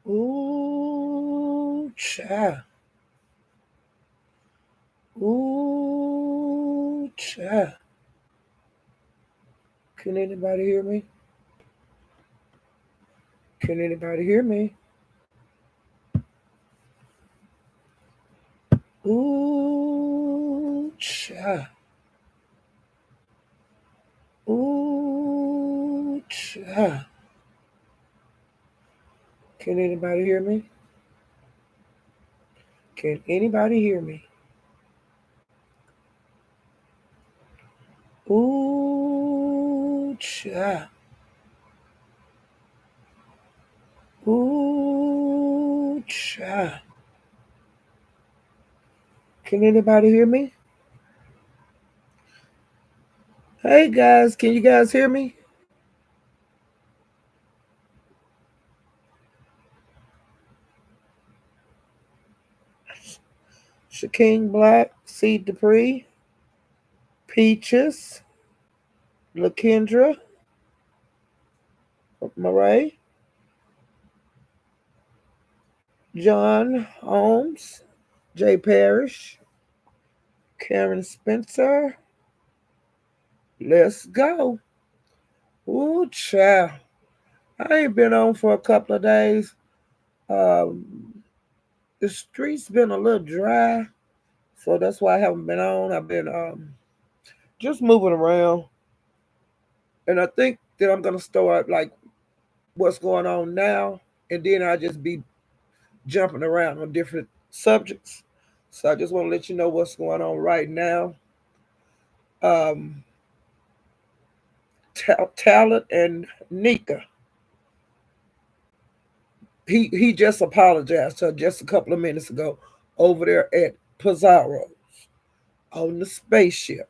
Ooh, cha. Ooh, cha. Can anybody hear me? Can anybody hear me? Ooh, cha. Ooh, cha. Can anybody hear me? Can anybody hear me? Ooh, cha. Ooh, cha. Can anybody hear me? Hey guys, can you guys hear me? Shaking Black, C. Dupree, Peaches, LaKendra, Murray, John Holmes, Jay Parrish, Karen Spencer. Let's go. Ooh, child. I ain't been on for a couple of days. Um, the streets been a little dry, so that's why I haven't been on. I've been just moving around, and I think that I'm gonna start like what's going on now, and then I just be jumping around on different subjects. So I just want to let you know what's going on right now. Um, Talent and Nika. He just apologized to her just a couple of minutes ago over there at Pizarro on the spaceship.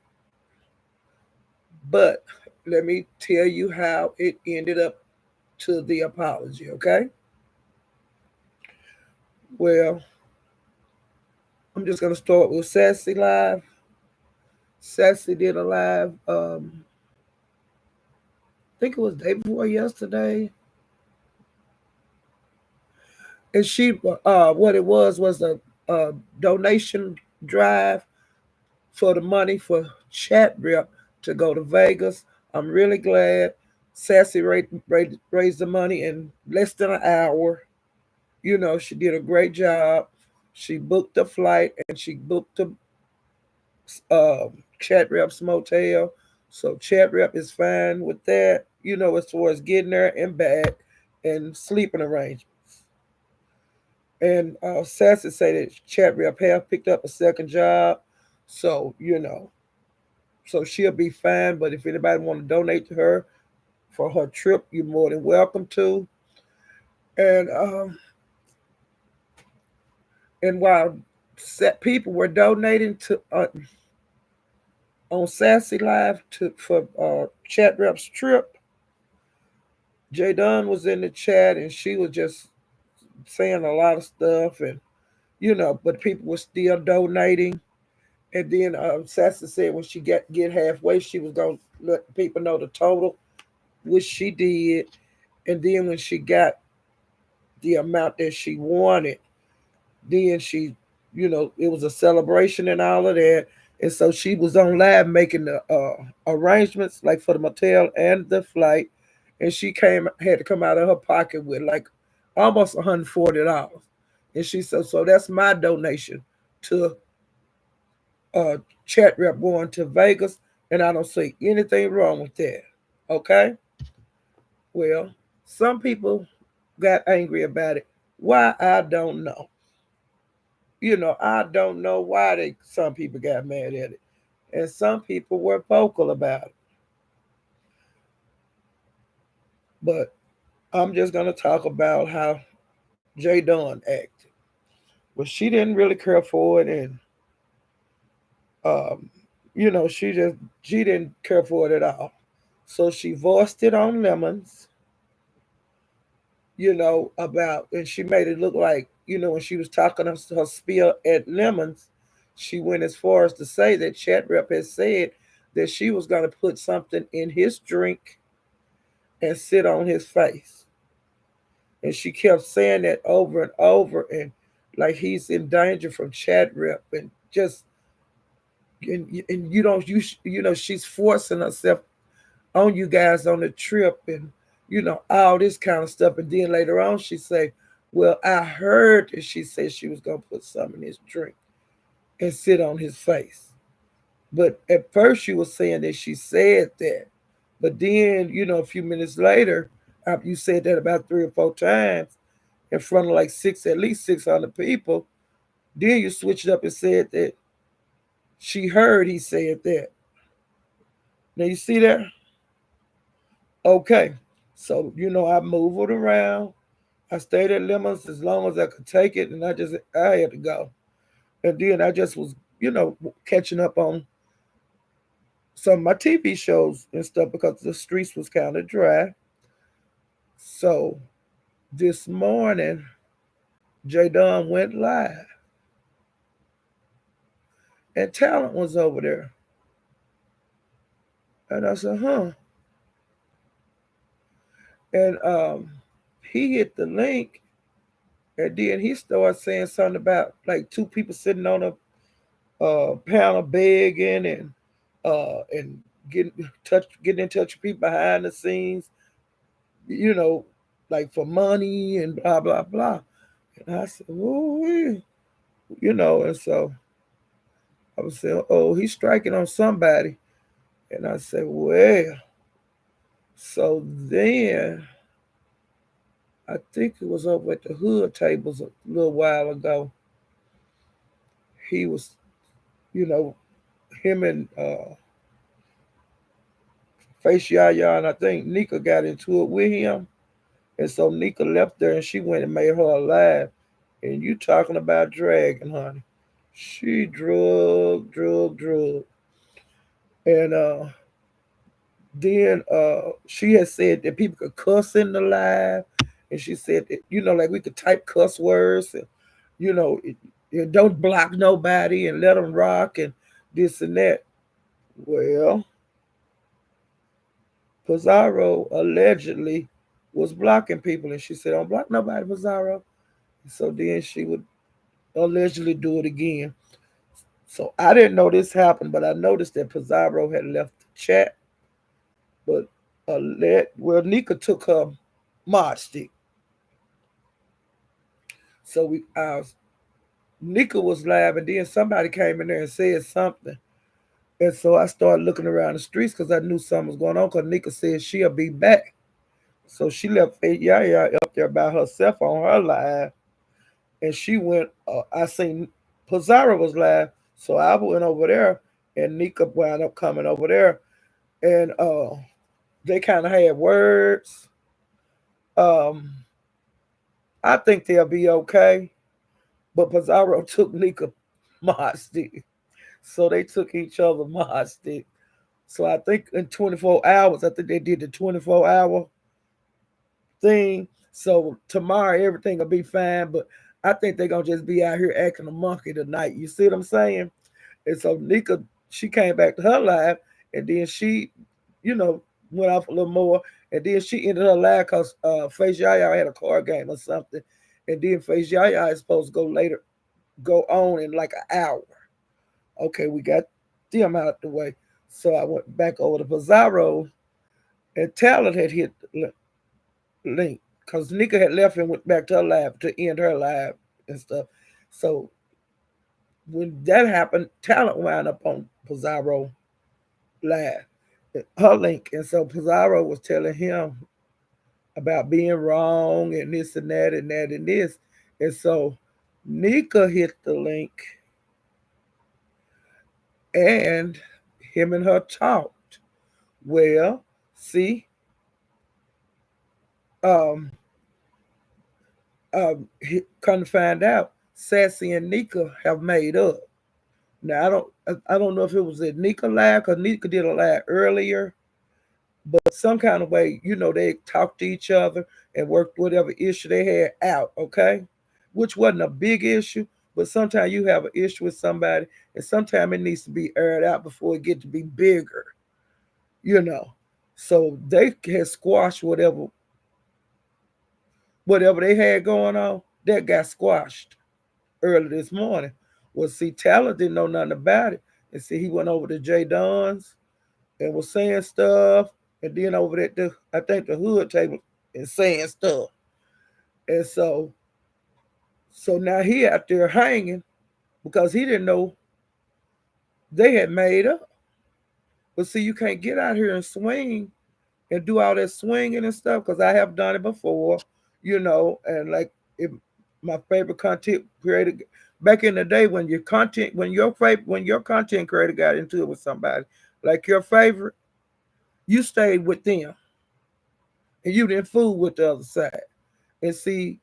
But let me tell you how it ended up to the apology, okay? Well, I'm just gonna start with Sassy Live. Sassy did a live, I think it was day before yesterday, and she, what it was a donation drive for the money for Chat Rep to go to Vegas. I'm really glad Sassy raised the money in less than an hour. You know, she did a great job. She booked the flight and she booked the uh, Chat Rep's motel. So Chat Rep is fine with that, you know, as far as getting there and back and sleeping arrangements. And Sassy said that Chat Rep have picked up a second job. So, you know, so she'll be fine. But if anybody want to donate to her for her trip, you're more than welcome to. And while people were donating to on Sassy Live to for Chat Rep's trip, J Dunn was in the chat and she was just saying a lot of stuff and you know, but people were still donating. And then Sassy said when she get halfway, she was gonna let people know the total, which she did. And then when she got the amount that she wanted, then she, you know, it was a celebration and all of that. And so she was on live making the arrangements like for the motel and the flight. And she had to come out of her pocket with like almost $140. And she said, so that's my donation to uh, Chat Rep going to Vegas. And I don't see anything wrong with that. Okay? Well, some people got angry about it. Why? I don't know. You know, I don't know why some people got mad at it. And some people were vocal about it. But I'm just gonna talk about how Jay Dunn acted. Well, she didn't really care for it and um, you know, she didn't care for it at all. So she voiced it on Lemons, you know, about and she made it look like, you know, when she was talking her spiel at Lemons, she went as far as to say that Chat Rep had said that she was going to put something in his drink and sit on his face. And she kept saying that over and over, and like he's in danger from chat rep, and just and you don't you know she's forcing herself on you guys on the trip, and all this kind of stuff. And then later on she say, well, I heard that she said she was gonna put some in his drink and sit on his face. But at first she was saying that she said that, but then a few minutes later, after you said that about 3 or 4 times in front of like at least 600 people, then you switched up and said that she heard he said that. Now you see that? Okay. So, I moved it around. I stayed at Lemons as long as I could take it, and I had to go. And then I just was, catching up on some of my TV shows and stuff because the streets was kind of dry. So this morning, J Don went live, and Talent was over there. And I said, huh. And he hit the link, and then he started saying something about like two people sitting on a panel begging and getting in touch with people behind the scenes, you know, like for money and blah blah blah. And I said, "Ooh," and so I was saying, "Oh, he's striking on somebody." And I said, "Well," so then I think it was over at the hood tables a little while ago. He was, you know, him and Face Yaya, and I think Nika got into it with him. And so Nika left there and she went and made her alive. And you talking about dragging, honey. She drug. And then she had said that people could cuss in the live. And she said that, like we could type cuss words and, you know, don't block nobody and let them rock and this and that. Well, Pizarro allegedly was blocking people, and she said, "Don't block nobody, Pizarro." So then she would allegedly do it again. So I didn't know this happened, but I noticed that Pizarro had left the chat. But Nika took her mod stick, so Nika was live, and then somebody came in there and said something, and so I started looking around the streets because I knew something was going on. Because Nika said she'll be back. So she left Faith Yaya up there by herself on her live, and she went. I seen Pizarro was live, so I went over there, and Nika wound up coming over there, and they kind of had words. Um, I think they'll be okay, but Pizarro took Nika mod stick, so they took each other mod stick. So I think in 24 hours, I think they did the 24-hour thing. So tomorrow everything will be fine. But I think they're gonna just be out here acting a monkey tonight. You see what I'm saying? And so Nika, she came back to her live, and then she, you know, went off a little more, and then she ended her live because Face Yaya had a card game or something, and then Face Yaya is supposed to go on in like an hour. Okay, we got them out the way. So I went back over to Pizarro, and Talent had hit the link because Nika had left and went back to her lab to end her lab and stuff. So when that happened, Talent wound up on Pizarro live, her link, and so Pizarro was telling him about being wrong and this and that and that and this, and so Nika hit the link, and him and her talked. Well, see, um, come to find out, Sassy and Nika have made up. Now I don't know if it was at Nika Lab because Nika did a lab earlier, but some kind of way, they talked to each other and worked whatever issue they had out, okay? Which wasn't a big issue, but sometimes you have an issue with somebody, and sometimes it needs to be aired out before it get to be bigger, you know. So they had squashed whatever whatever they had going on, that got squashed early this morning. Well, see, Tyler didn't know nothing about it. And see, he went over to J Don's and was saying stuff, and then over at the I think the hood table and saying stuff. And so now he out there hanging because he didn't know they had made up. But see, you can't get out here and swing and do all that swinging and stuff because I have done it before, and like if my favorite content creator back in the day when your content creator got into it with somebody, like your favorite, you stayed with them and you didn't fool with the other side. And see,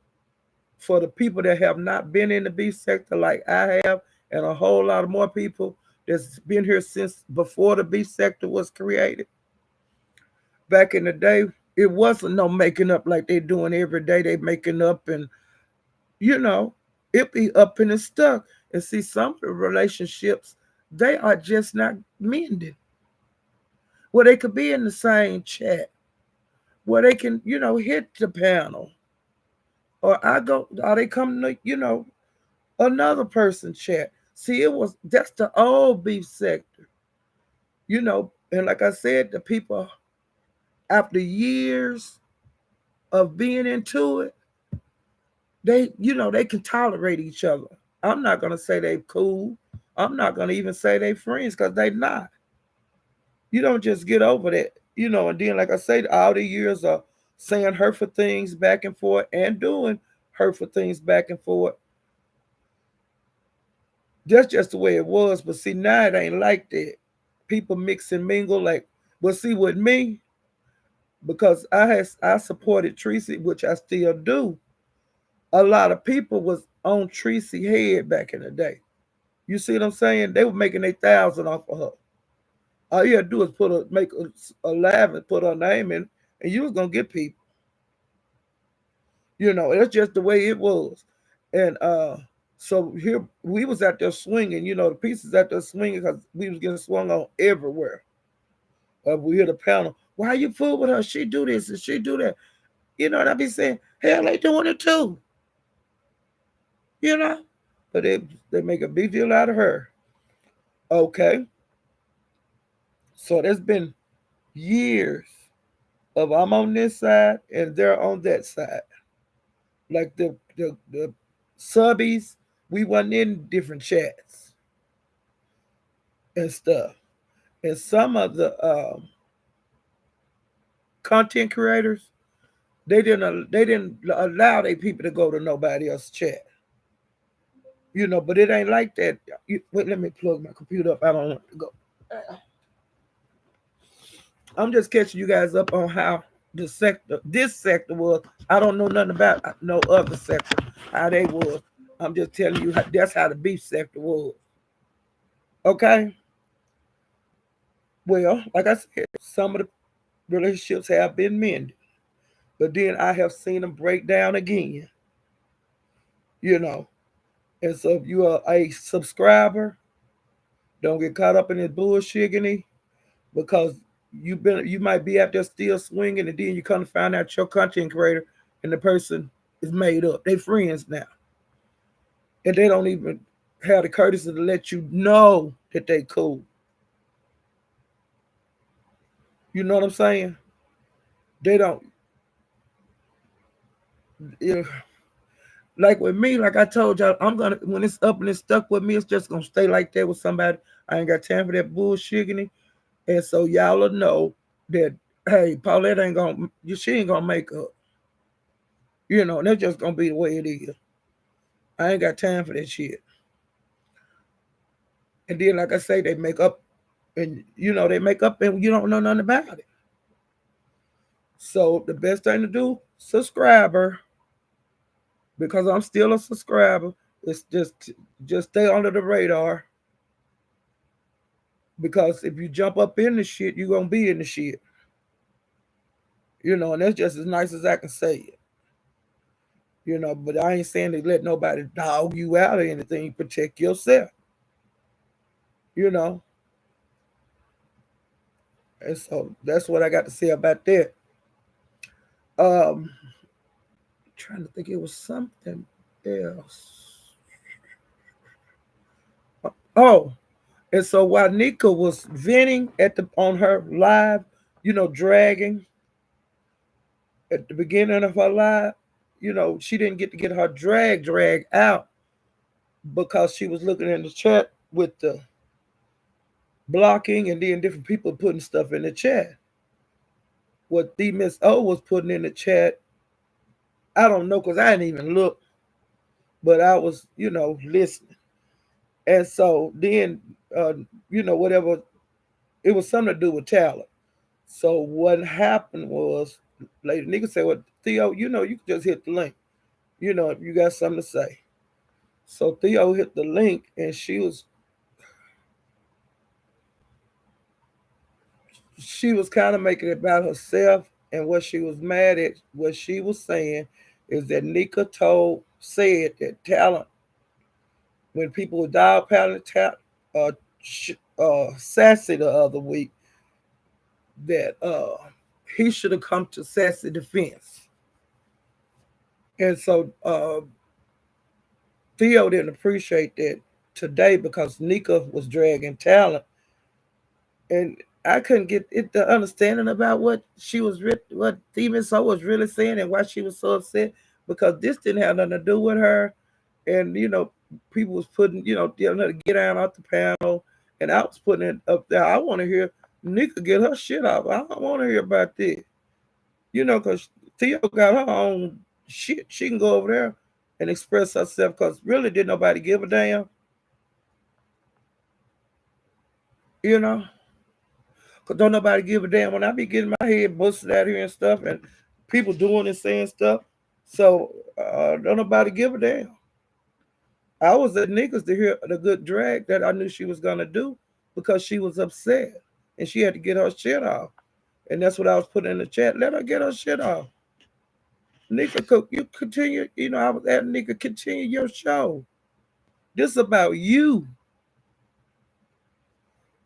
for the people that have not been in the beef sector like I have, and a whole lot of more people that's been here since before the beef sector was created, back in the day, it wasn't no making up like they doing every day. They making up and you know, it be up and it's stuck. And see, some of the relationships, they are just not mending. Well, they could be in the same chat where they can, hit the panel. Or they come to, another person chat. See, that's the old beef sector, and like I said, the people after years of being into it, they can tolerate each other. I'm not gonna say they cool. I'm not gonna even say they friends because they not. You don't just get over that, and then like I say, all the years of saying hurtful things back and forth and doing hurtful things back and forth. That's just the way it was. But see, now it ain't like that. People mix and mingle like, but see with me, because I supported Tracy, which I still do. A lot of people was on Tracy head back in the day. You see what I'm saying? They were making 8,000 off of her. All you had to do is make a laugh and put her name in, and you was gonna get people. That's just the way it was. And so here we was out there swinging. The pieces out there swinging because we was getting swung on everywhere. We hear the panel. Why you fool with her? She do this and she do that. And I be saying, hell, they doing it too. You know, but they make a big deal out of her. Okay, so there's been years of I'm on this side and they're on that side. Like the subbies, we wasn't in different chats and stuff. And some of the content creators, they didn't allow their people to go to nobody else's chat. But it ain't like that. Wait, let me plug my computer up. I don't want to go. I'm just catching you guys up on how this sector was. I don't know nothing about no other sector, how they was. I'm just telling you that's how the beef sector was. Okay. Well, like I said, some of the relationships have been mended, but then I have seen them break down again. You know, and so if you are a subscriber, don't get caught up in this bullshit because you might be out there still swinging, and then you come to find out your content creator and the person is made up. They friends now, and they don't even have the courtesy to let you know that they cool. You know what I'm saying? They don't. Yeah. Like with me, like I told y'all, I'm gonna when it's up and it's stuck with me, it's just gonna stay like that with somebody. I ain't got time for that bullshit. And so y'all will know that hey, Paulette ain't gonna she ain't gonna make up. And that's just gonna be the way it is. I ain't got time for that shit. And then like I say, they make up and they make up and you don't know nothing about it. So the best thing to do, subscriber, because I'm still a subscriber, it's just stay under the radar. Because if you jump up in the shit, you're gonna be in the shit. And that's just as nice as I can say it. But I ain't saying to let nobody dog you out or anything. Protect yourself. You know. And so that's what I got to say about that. Um, trying to think, it was something else. Oh, and so while Nika was venting at the on her live, dragging at the beginning of her live, she didn't get to get her drag out because she was looking in the chat with the blocking and then different people putting stuff in the chat. What the Miss O was putting in the chat, I don't know because I didn't even look, but I was, listening. And so then, whatever, it was something to do with talent. So what happened was, Lady Nigga said, "Well, Theo, you can just hit the link. If you got something to say." So Theo hit the link, and she was kind of making it about herself, and what she was mad at, what she was saying, is that Nika said that talent, when people were dog paddling Sassy the other week, that he should have come to Sassy defense. And so Theo didn't appreciate that today because Nika was dragging talent, and I couldn't get it the understanding about what Demon Soul was really saying and why she was so upset, because this didn't have nothing to do with her. And people was putting telling her to get down off the panel, and I was putting it up there. I want to hear Nika get her shit off. I don't want to hear about this, because Theo got her own shit. She can go over there and express herself, because really did nobody give a damn, you know. Cause don't nobody give a damn when I be getting my head busted out here and stuff, and people doing and saying stuff. So don't nobody give a damn. I was at niggas to hear the good drag that I knew she was gonna do, because she was upset and she had to get her shit off. And that's what I was putting in the chat. Let her get her shit off. Nika, you continue. I was at Nika, continue your show. This is about you.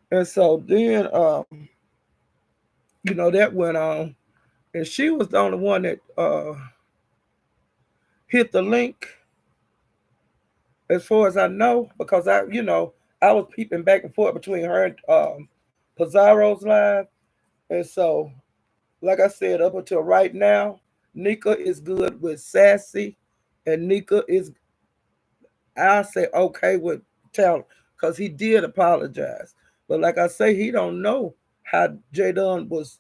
And so then, that went on, and she was the only one that hit the link, as far as I know, because I was peeping back and forth between her and Pizarro's live. And so, like I said, up until right now, Nika is good with Sassy, and Nika is, I say, okay with talent, because he did apologize. But like I say, he don't know how J Dunn was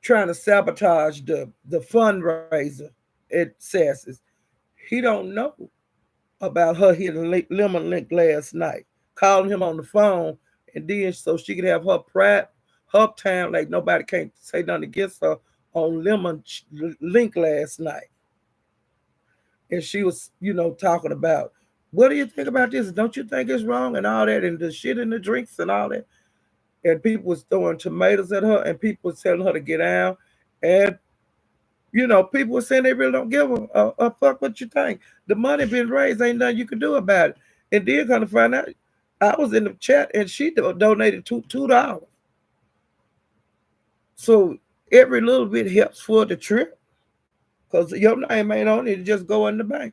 trying to sabotage the fundraiser at Sassy's. He don't know about her hitting Lemon Link last night, calling him on the phone, and then so she could have her time, like nobody can't say nothing against her on Lemon Link last night. And she was, talking about, what do you think about this? Don't you think it's wrong and all that, and the shit in the drinks and all that? And people was throwing tomatoes at her, and people was telling her to get down. And people were saying they really don't give a fuck what you think. The money been raised, ain't nothing you can do about it. And then kind of find out, I was in the chat, and she donated $2. So every little bit helps for the trip, because your name ain't on it, just go in the bank.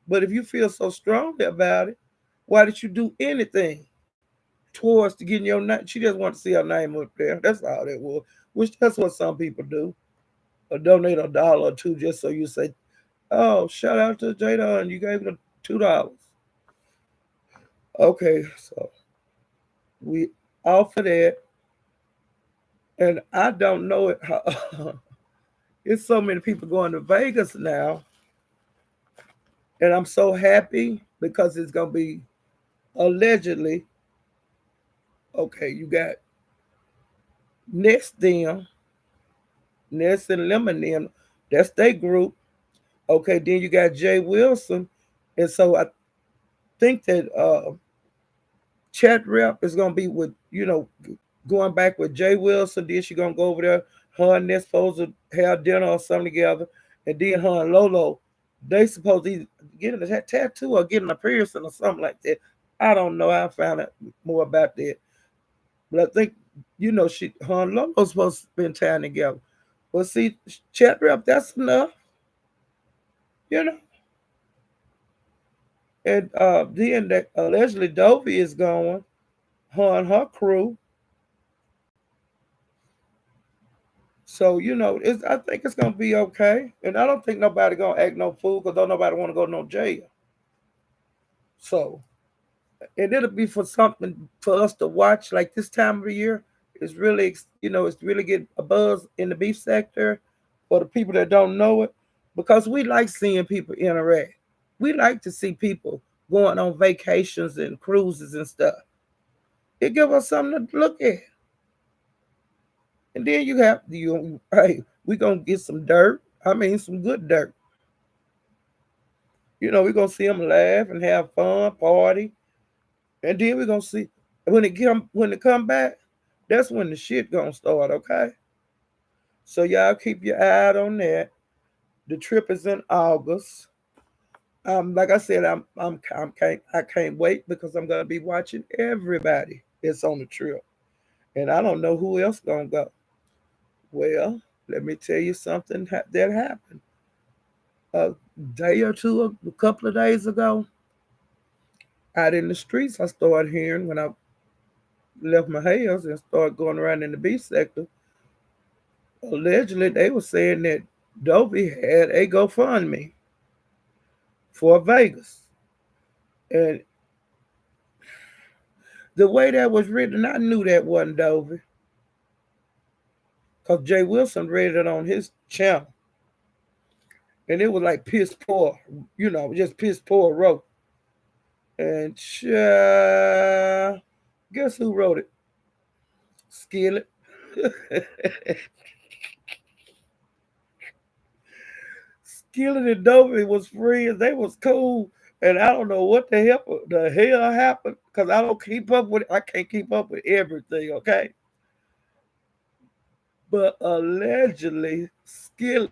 But if you feel so strongly about it, why did you do anything towards to getting your name? She just wanted to see her name up there. That's all that was. Which that's what some people do. Or donate $1 or two just so you say, "Oh, shout out to Jada, and you gave them $2." Okay, so we offer that, and I don't know it. How, it's so many people going to Vegas now, and I'm so happy because it's gonna be allegedly okay. You got Next them, Ness and Lemon them. That's their group. Okay, then you got Jay Wilson, and so I think that Chat Rep is gonna be with going back with Jay Wilson. Then she gonna go over there. Her and Ness supposed to have dinner or something together, and then her and Lolo, they supposed to either getting a tattoo or getting a piercing or something like that. I don't know. I found out more about that, but I think her and Lolo supposed to spend time together. Well, see, Chat Rep, that's enough. you know. And then that allegedly Dovey is going, her and her crew. So it's, I think it's gonna be okay, and I don't think nobody gonna act no fool because don't nobody want to go to no jail. So, and it'll be for something for us to watch like this time of the year. It's really it's really get a buzz in the beef sector for the people that don't know it, because we like seeing people interact. We like to see people going on vacations and cruises and stuff. It give us something to look at. And then you have hey, we gonna get some dirt. I mean, some good dirt. We're gonna see them laugh and have fun, party, and then we're gonna see when it come back. That's when the shit gonna start. Okay, so y'all keep your eye out on that. The trip is in August. Like I said, I can't wait because I'm gonna be watching everybody that's on the trip, and I don't know who else gonna go. Well, let me tell you something that happened a day or two, a couple of days ago. Out in the streets, I started hearing when I left my house and started going around in the beef sector. Allegedly, they were saying that Dovey had a GoFundMe for Vegas. And the way that was written, I knew that wasn't Dovey because Jay Wilson read it on his channel. And it was like piss poor, just piss poor wrote. And guess who wrote it? Skillet. Skillet and Dovey was friends. They was cool. And I don't know what the hell happened because I don't keep up with it. I can't keep up with everything, okay? But allegedly, Skillet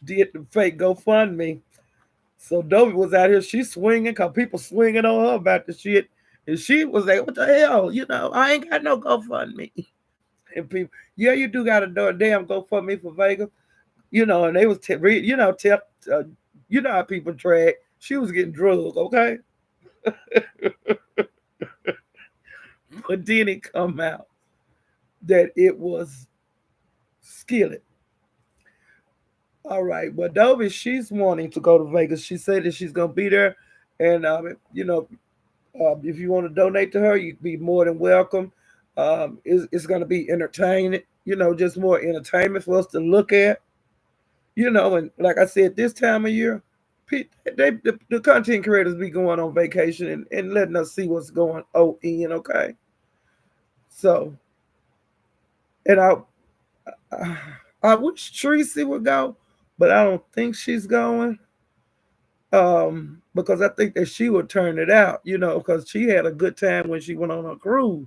did the fake GoFundMe. So Dovey was out here, she swinging because people swinging on her about the shit. And she was like, what the hell? I ain't got no GoFundMe. And people, yeah, you do got a damn GoFundMe for Vegas. And they was, uh, how people drag. She was getting drugged, okay? But then it come out that it was Skillet. All right. Well, Dovey, she's wanting to go to Vegas. She said that she's gonna be there, and if you want to donate to her, you'd be more than welcome. It's gonna be entertaining. Just more entertainment for us to look at. And like I said, this time of year, the content creators be going on vacation and letting us see what's going on. Okay. So, and I wish Tracy would go, but I don't think she's going. Because I think that she would turn it out, because she had a good time when she went on her cruise.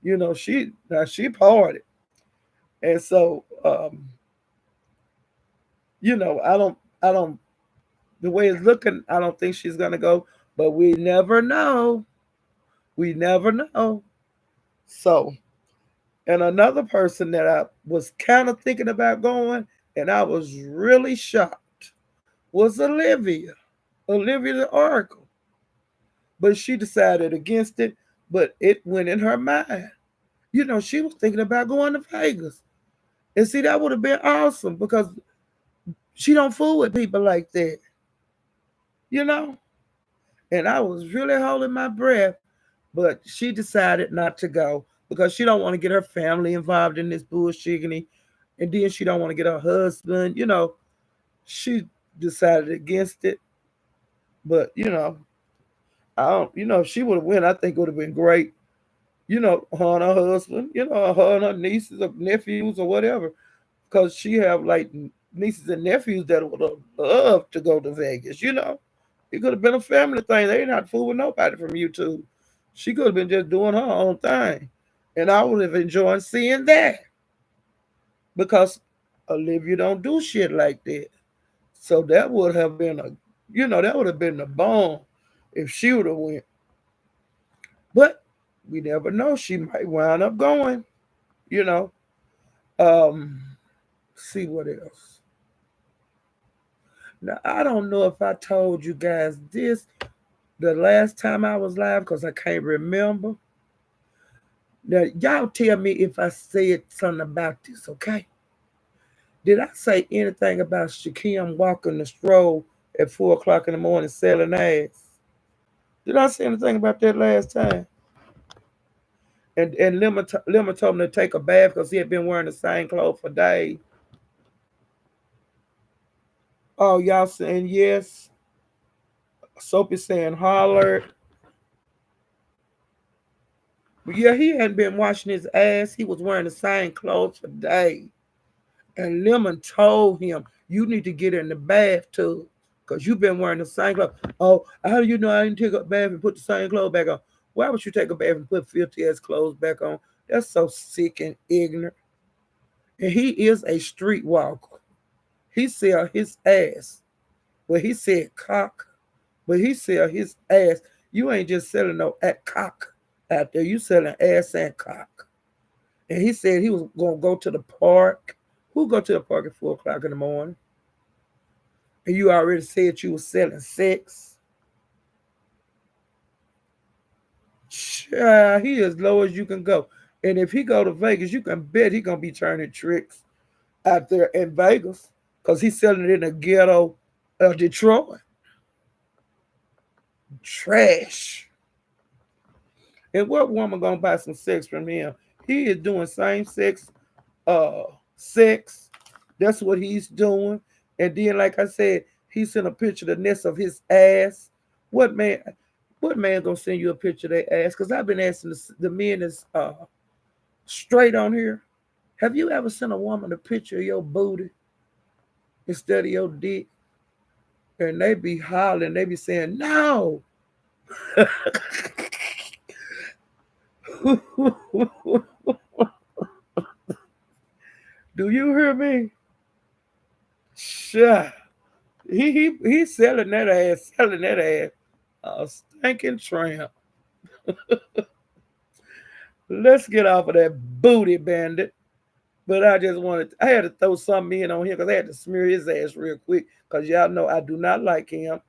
She partied. And so I don't the way it's looking, I don't think she's gonna go, but we never know. We never know. So, and another person that I was kind of thinking about going, and I was really shocked, was Olivia the Oracle. But she decided against it, but it went in her mind. She was thinking about going to Vegas. And see, that would have been awesome because she don't fool with people like that, you know? And I was really holding my breath, but she decided not to go because she don't want to get her family involved in this bullshit. And then she don't want to get her husband, she decided against it. But, I don't, if she would have went, I think it would have been great. Her and her husband, her and her nieces or nephews or whatever, because she have like nieces and nephews that would have loved to go to Vegas. It could have been a family thing. They ain't not fooling nobody from YouTube. She could have been just doing her own thing, and I would have enjoyed seeing that because Olivia don't do shit like that. So that would have been that would have been the bomb if she would have went. But we never know. She might wind up going. You know. See what else. Now I don't know if I told you guys this the last time I was live because I can't remember. Now y'all tell me if I said something about this, okay? Did I say anything about Shakim walking the stroll at 4 o'clock in the morning selling ass? Did I say anything about that last time? And Lemon told him to take a bath because he had been wearing the same clothes for days. Oh, y'all saying yes? Soapy saying holler. But yeah, he hadn't been washing his ass. He was wearing the same clothes for days. And Lemon told him, you need to get in the bathtub because you've been wearing the same clothes. Oh, how do you know I didn't take a bath and put the same clothes back on? Why would you take a bath and put filthy ass clothes back on? That's so sick and ignorant. And he is a streetwalker. He sell his ass. Well, he said cock, but he sell his ass. You ain't just selling no at cock out there. You selling ass and cock. And he said he was gonna go to the park. Who go to the park at 4 o'clock in the morning? And you already said you was selling sex. Child, he as low as you can go. And if he go to Vegas, you can bet he gonna be turning tricks out there in Vegas because he's selling it in the ghetto of Detroit. Trash. And what woman gonna buy some sex from him? He is doing same uh sex. That's what he's doing. And then, like I said, he sent a picture of the nest of his ass. What man? What man gonna send you a picture of their ass? Because I've been asking the men that's straight on here. Have you ever sent a woman a picture of your booty instead of your dick? And they be hollering, they be saying no. Do you hear me? Sure. He's selling that ass, a stinking tramp. Let's get off of that booty bandit. But I had to throw something in on him because I had to smear his ass real quick because y'all know I do not like him.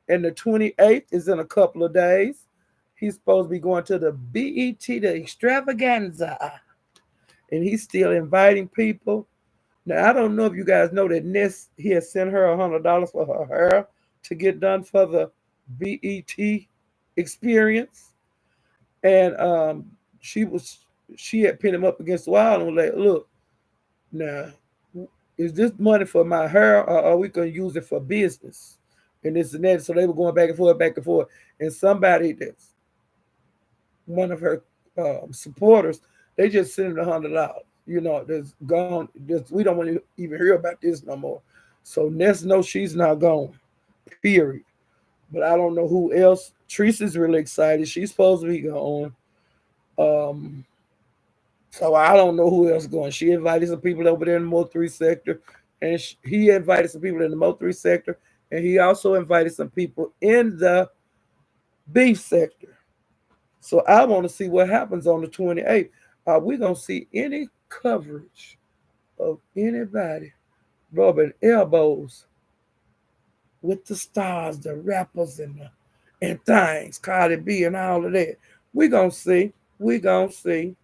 And the 28th is in a couple of days. He's supposed to be going to the BET, the extravaganza. And he's still inviting people. Now, I don't know if you guys know that Ness, he has sent her $100 for her hair to get done for the BET experience. And she was she had pinned him up against the wall and was like, look, now, is this money for my hair or are we going to use it for business? And this and that. So they were going back and forth, back and forth. And somebody that's one of her supporters, they just sent him $100. You know, there's gone. We don't want to even hear about this no more. So Ness knows she's not going. Period. But I don't know who else. Teresa's really excited. She's supposed to be going. Um, so I don't know who else going. She invited some people over there in the Mo 3 sector, and he invited some people in the Mo 3 sector, and he also invited some people in the beef sector. So I want to see what happens on the 28th. Are we gonna see any coverage of anybody rubbing elbows with the stars, the rappers, and things, Cardi B and all of that? We gonna see. We gonna see.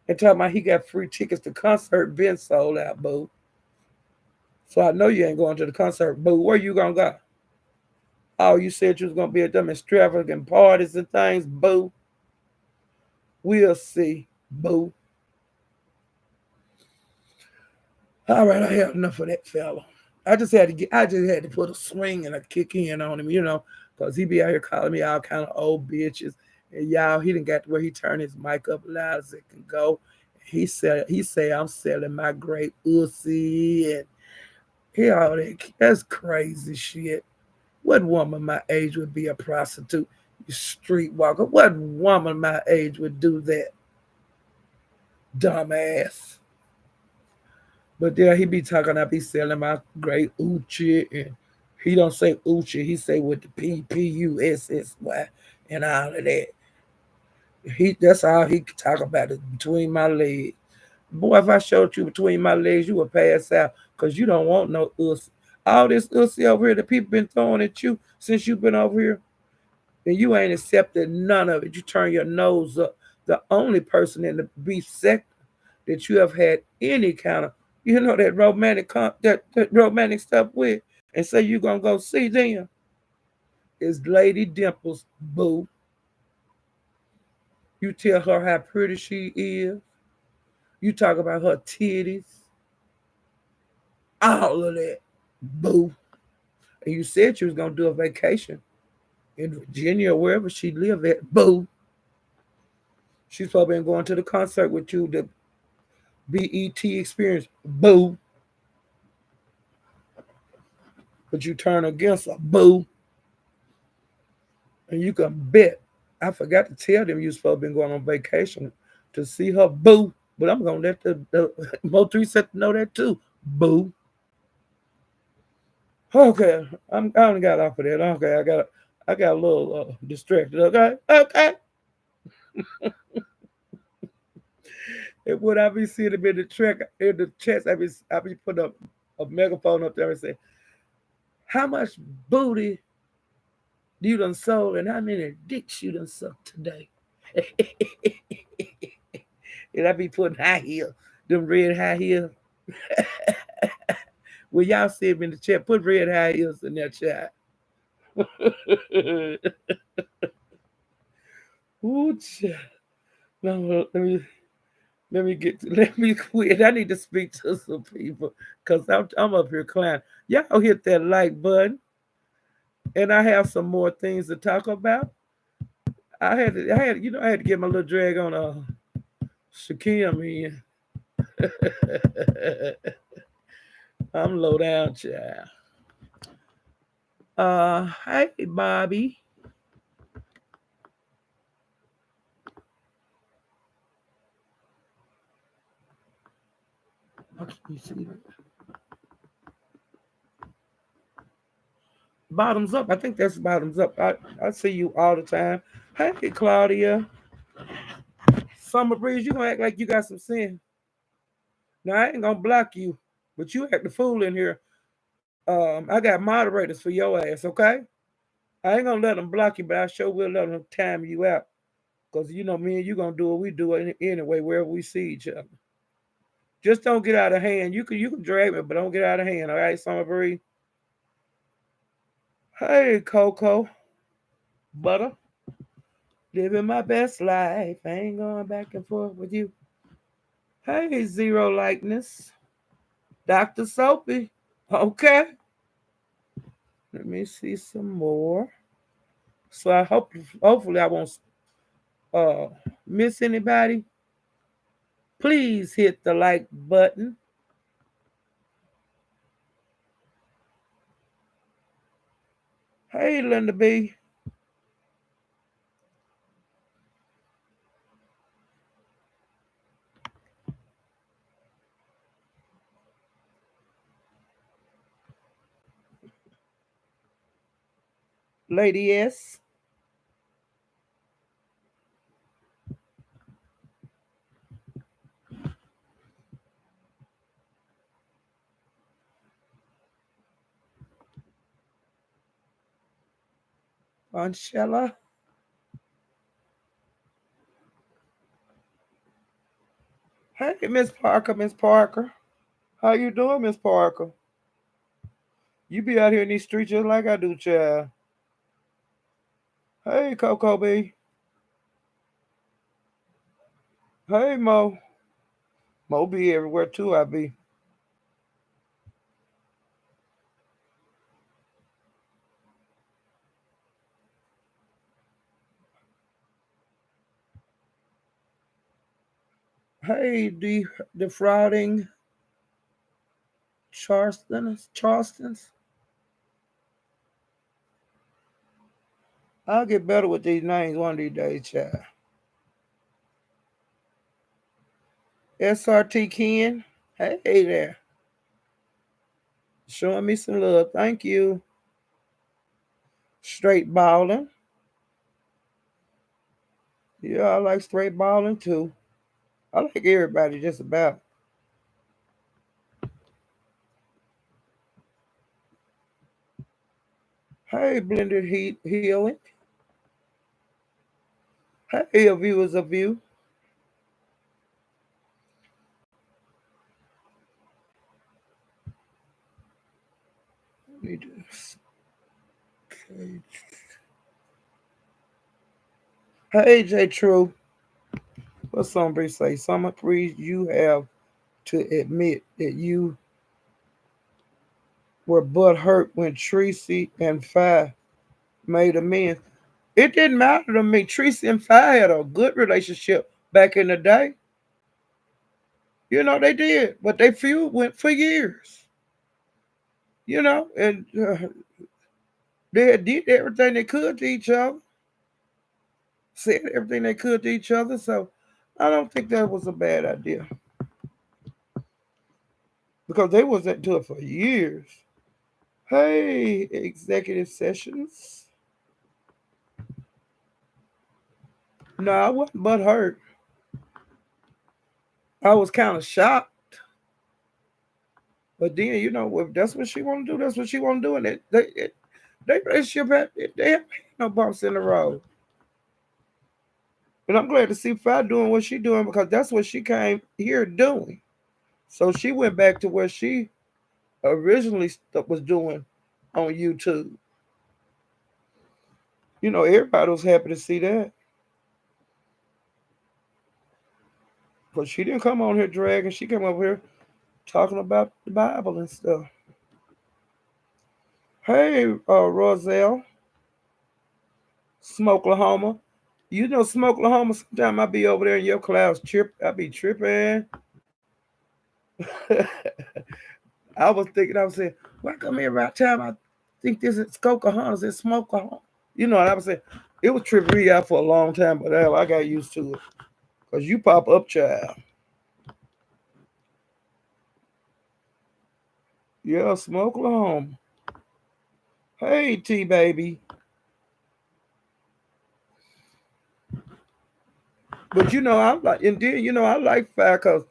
And talking about he got free tickets to concert been sold out, boo. So I know you ain't going to the concert, boo. Where you gonna go? Oh, you said you was gonna be at them extravagant parties and things, boo. We'll see, boo. All right, I had enough of that fella. I just had to put a swing and a kick in on him, because he be out here calling me all kind of old bitches. And y'all, he didn't got to where he turned his mic up loud as it can go. He say I'm selling my great ussy and he all that. That's crazy shit. What woman my age would be a prostitute? You streetwalker. What woman my age would do that? Dumbass. But there he be talking, I be selling my great Outchea, and he don't say Outchea, he say with the PPUSSY and all of that. That's all he talk about is between my legs. Boy, if I showed you between my legs, you would pass out because you don't want no us. All this ussy over here that people been throwing at you since you've been over here, and you ain't accepted none of it. You turn your nose up. The only person in the beef sector that you have had any kind of, that that romantic stuff with, and say you gonna go see them is Lady Dimples, boo. You tell her how pretty she is. You talk about her titties, all of that, boo. And you said you was gonna do a vacation in Virginia or wherever she live at, boo. She's probably been going to the concert with you, the BET experience, boo. But you turn against her, boo. And you can bet. I forgot to tell them you supposed to been going on vacation to see her, boo. But I'm gonna let the Mo3 set to know that too, boo. Okay, I only got off of that. Okay, I got a little distracted. Okay, okay. And when I be seeing them in the track in the chest, I be putting up a megaphone up there and say, "How much booty you done sold, and how many dicks you done sucked today?" And I be putting high heel, them red high heels. When y'all see them in the chat, put red high heels in that chat. Ooh, child. No, let me quit. I need to speak to some people because I'm up here clowning. Y'all hit that like button, and I have some more things to talk about. I had to get my little drag on Shakim in. I'm low down, child. Hey Bobby. You see that? Bottoms up. I think that's bottoms up. I see you all the time. Hey Claudia. Summer Breeze, you gonna act like you got some sin. Now I ain't gonna block you, but you act the fool in here. I got moderators for your ass, okay? I ain't gonna let them block you, but I sure will let them time you out. Cause me and you gonna do what we do anyway, wherever we see each other. Just don't get out of hand. You can drag me, but don't get out of hand, all right, Summer Breeze? Hey Coco, butter, living my best life. I ain't going back and forth with you. Hey Zero Likeness, Dr. Soapy. Okay. Let me see some more. So hopefully I won't uh miss anybody. Please hit the like button. Hey Linda B. Lady S. Anshella. Hey Miss Parker, Miss Parker. How you doing, Miss Parker? You be out here in these streets just like I do, child. Hey Coco B. Hey Mo. Mo be everywhere too, I be. Hey defrauding Charleston's. I'll get better with these names one of these days, child. SRT Ken. Hey there. Showing me some love. Thank you. Straight balling. Yeah, I like straight balling too. I like everybody just about. Hey, Blended Heat Healing. Hey, a viewers of you. Need to- okay. Hey, J True. What song Bree say? Summer Breeze, you have to admit that you were butt hurt when Tracy and Fi made amends. It didn't matter to me. Tracy and Fi had a good relationship back in the day. You know, they did. But they feud went for years. You know, and they did everything they could to each other, said everything they could to each other. So I don't think that was a bad idea because they was into it for years. Hey, executive sessions. No, I wasn't but hurt. I was kind of shocked. But then, you know, if that's what she want to do, that's what she want to do. And they relationship had, they have no bumps in the road. And I'm glad to see Fi doing what she doing because that's what she came here doing. So she went back to where she originally was doing on YouTube. You know, everybody was happy to see that. But she didn't come on here dragging. She came over here talking about the Bible and stuff. Hey, Roselle, Smokelahoma. You know, Smokelahoma, sometimes I be over there in your class, I be tripping. I was thinking, I was saying, why come every time I think this is Skokahomas, it's Smokelahoma? You know what I was saying? It was tripping me out for a long time, but hell, I got used to it. Because you pop up, child. Yeah, Smokelahoma. Hey, T baby. But you know, I like, and then you know, I like Fire because,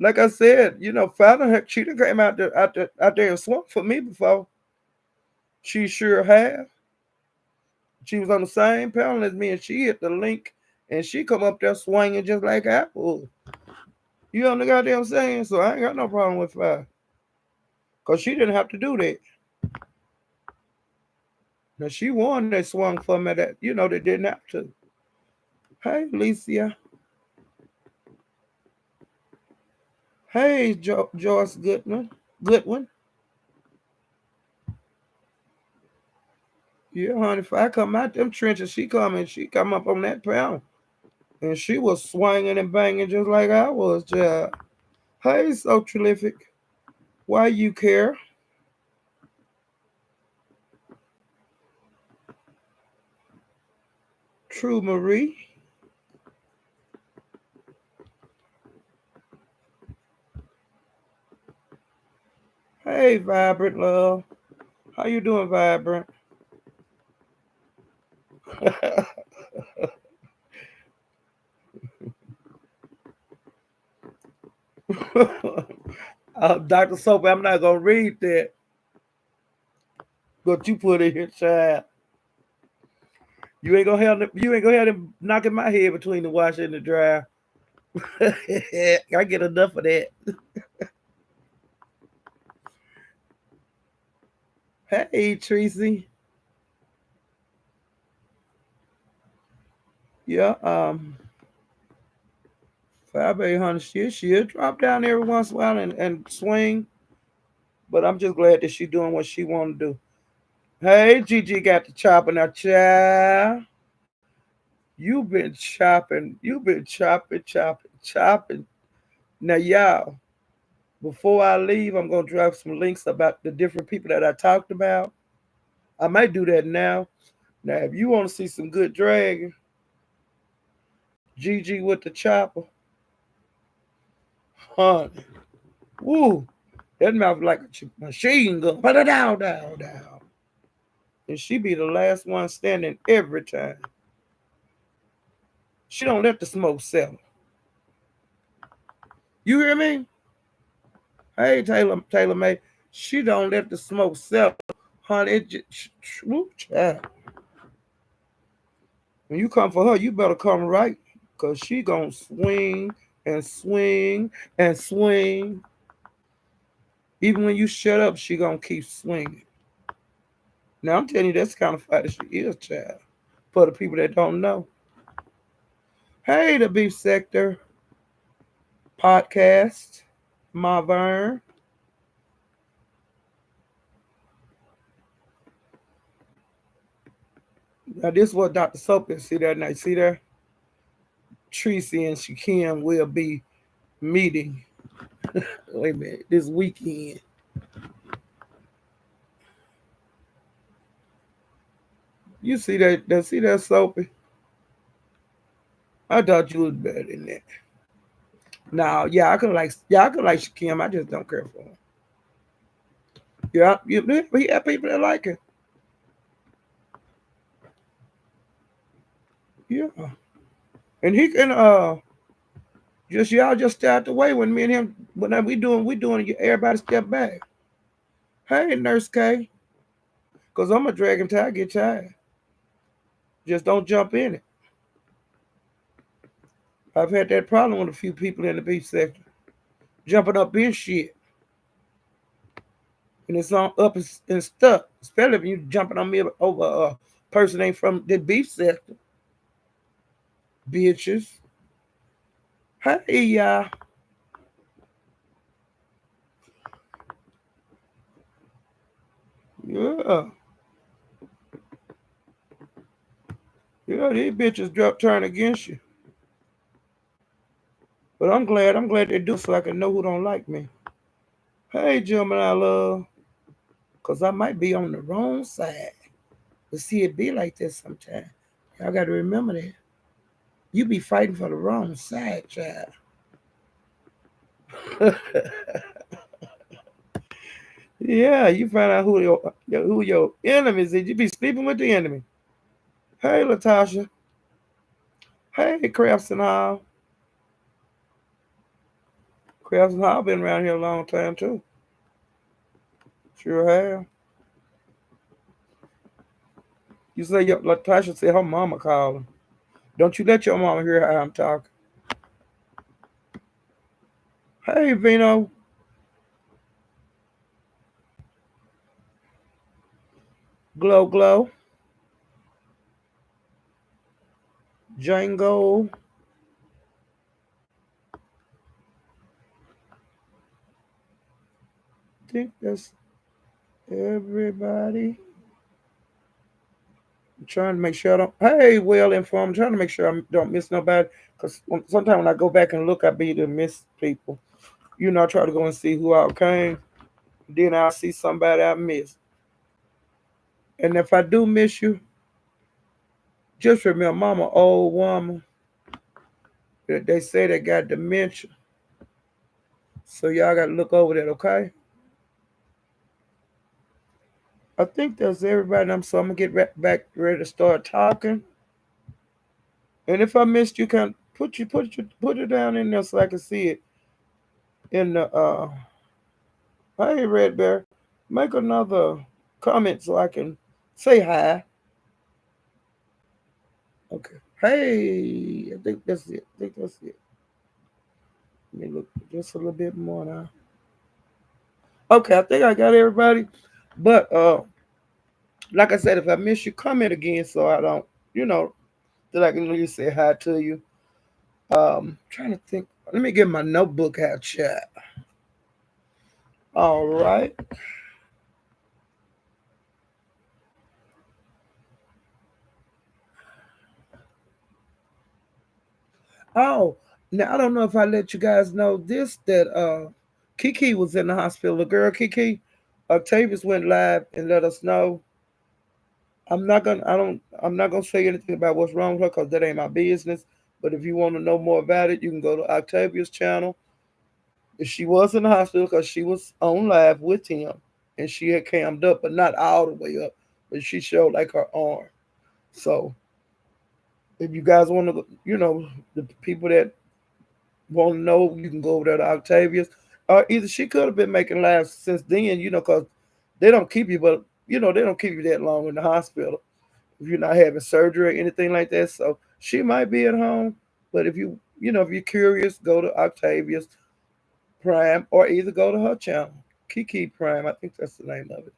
like I said, you know, Fire she done came out there and swung for me before. She sure have. She was on the same panel as me, and she hit the link, and she come up there swinging just like Apple. You know the goddamn saying? So I ain't got no problem with Fire because she didn't have to do that. Now she won that swung for me that you know they didn't have to. Hey, Alicia. Hey, Joyce Goodman. Goodwin. Yeah, honey, if I come out them trenches, she come up on that panel. And she was swinging and banging just like I was, child. Hey, so terrific. Why you care? True Marie. Hey, Vibrant Love. How you doing, Vibrant? Dr. Soap, I'm not gonna read that, but you put it here, child. You ain't gonna have them knocking my head between the washer and the dryer. I get enough of that. Hey, Tracy. Yeah, 5 800. She'll drop down every once in a while and swing. But I'm just glad that she's doing what she want to do. Hey, Gigi got the chopper now, child. You've been chopping. Now, y'all, before I leave, I'm gonna drop some links about the different people that I talked about. I might do that now. Now, if you want to see some good dragging, Gigi with the chopper, honey. Woo, that mouth like a machine gun. Down, down, down. And she be the last one standing every time. She don't let the smoke settle. You hear me? Hey, Taylor May. She don't let the smoke settle. honey. Child. When you come for her, you better come right, cause she gonna swing and swing and swing. Even when you shut up, she gonna keep swinging. Now I'm telling you, that's the kind of fighter she is, child. For the people that don't know, hey, the Beef Sector podcast, Marvern. Now this is what Dr. Soap is. See that now? See there? Tracy and Shakim will be meeting. Wait a minute, this weekend. You see that? See that Soapy? I thought you was better than that. Now, yeah, I could like Shakim. I just don't care for him. Yeah, he have people that like him. Yeah, and he can just y'all just stay out the way when me and him when we doing everybody step back. Hey, Nurse K, cause I'm a dragon till I get tired. Just don't jump in it. I've had that problem with a few people in the beef section jumping up in shit, and it's on up and stuck. Especially if you jumping on me over a person ain't from the beef sector, bitches. Hey, y'all. Yeah, yeah, these bitches turn against you. But I'm glad. I'm glad they do so I can know who don't like me. Hey, gentlemen, I love. Cause I might be on the wrong side. But see, it be like this sometimes. Y'all got to remember that. You be fighting for the wrong side, child. Yeah, you find out who your enemies is. You be sleeping with the enemy. Hey, Latasha. Hey, Crafts and Hall. Crafts and Hall been around here a long time too. Sure have. You say Latasha said her mama calling. Don't you let your mama hear how I'm talking. Hey, Vino. Glow Glow. Django. Think that's everybody. I'm trying to make sure I don't. Hey, well informed. I'm trying to make sure I don't miss nobody. Because sometimes when I go back and look, I be to miss people. You know, I try to go and see who I came. Then I'll see somebody I missed. And if I do miss you, just remember, mama, old woman, that they say they got dementia. So y'all got to look over that, okay? I think that's everybody. I'm gonna get back ready to start talking. And if I missed you, can put it down in there so I can see it in the hey Red Bear, make another comment so I can say hi. Okay. Hey, I think that's it. I think that's it. Let me look just a little bit more now. Okay, I think I got everybody. But like I said, if I miss you, comment again so I don't, you know, that I can really say hi to you. Trying to think. Let me get my notebook out, chat. All right. Oh, now I don't know if I let you guys know this that Kiki was in the hospital. The girl Kiki, Octavius went live and let us know. I'm not gonna say anything about what's wrong with her because that ain't my business. But if you want to know more about it, you can go to Octavius' channel. She was in the hospital because she was on live with him, and she had cammed up, but not all the way up. But she showed like her arm. So if you guys want to, the people that want to know, you can go over there to Octavius. Or either she could have been making lives since then, because they don't keep you, but they don't keep you that long in the hospital if you're not having surgery or anything like that. So she might be at home, but if you're curious, go to Octavia's Prime or either go to her channel, Kiki Prime. I think that's the name of it.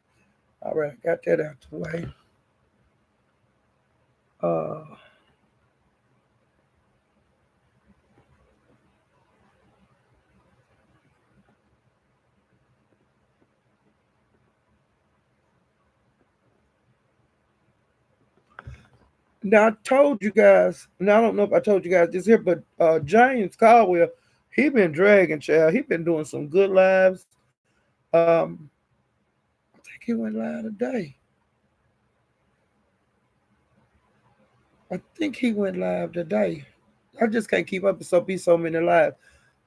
All right, got that out the way. Uh, Now I told you guys. Now I don't know if I told you guys this here, but James Caldwell, he been dragging child. He been doing some good lives. Um, I think he went live today. I think he went live today. I just can't keep up with so many lives.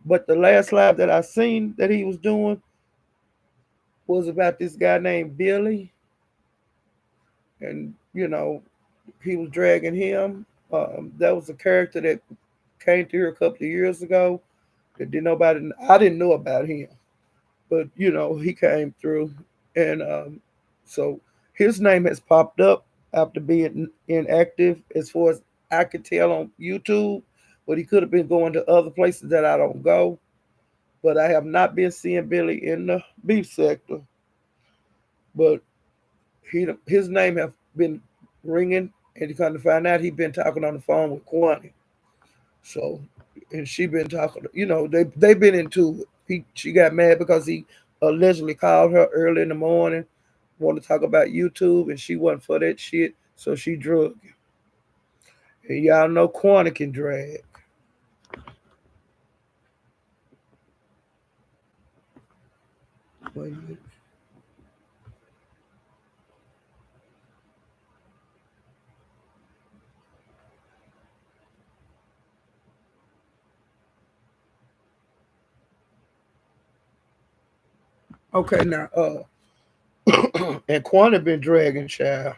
But the last live that I seen that he was doing was about this guy named Billy, and he was dragging him. That was a character that came through here a couple of years ago. That didn't nobody. I didn't know about him, but he came through, and so his name has popped up after being inactive, as far as I could tell on YouTube. But he could have been going to other places that I don't go. But I have not been seeing Billy in the beef sector. But his name have been ringing, and you kind of find out he been talking on the phone with Kwani. So, and she been talking. They been into it. She got mad because he allegedly called her early in the morning, wanted to talk about YouTube, and she wasn't for that shit. So she drugged him. And y'all know Kwani can drag. Okay, now and Kwani been dragging child.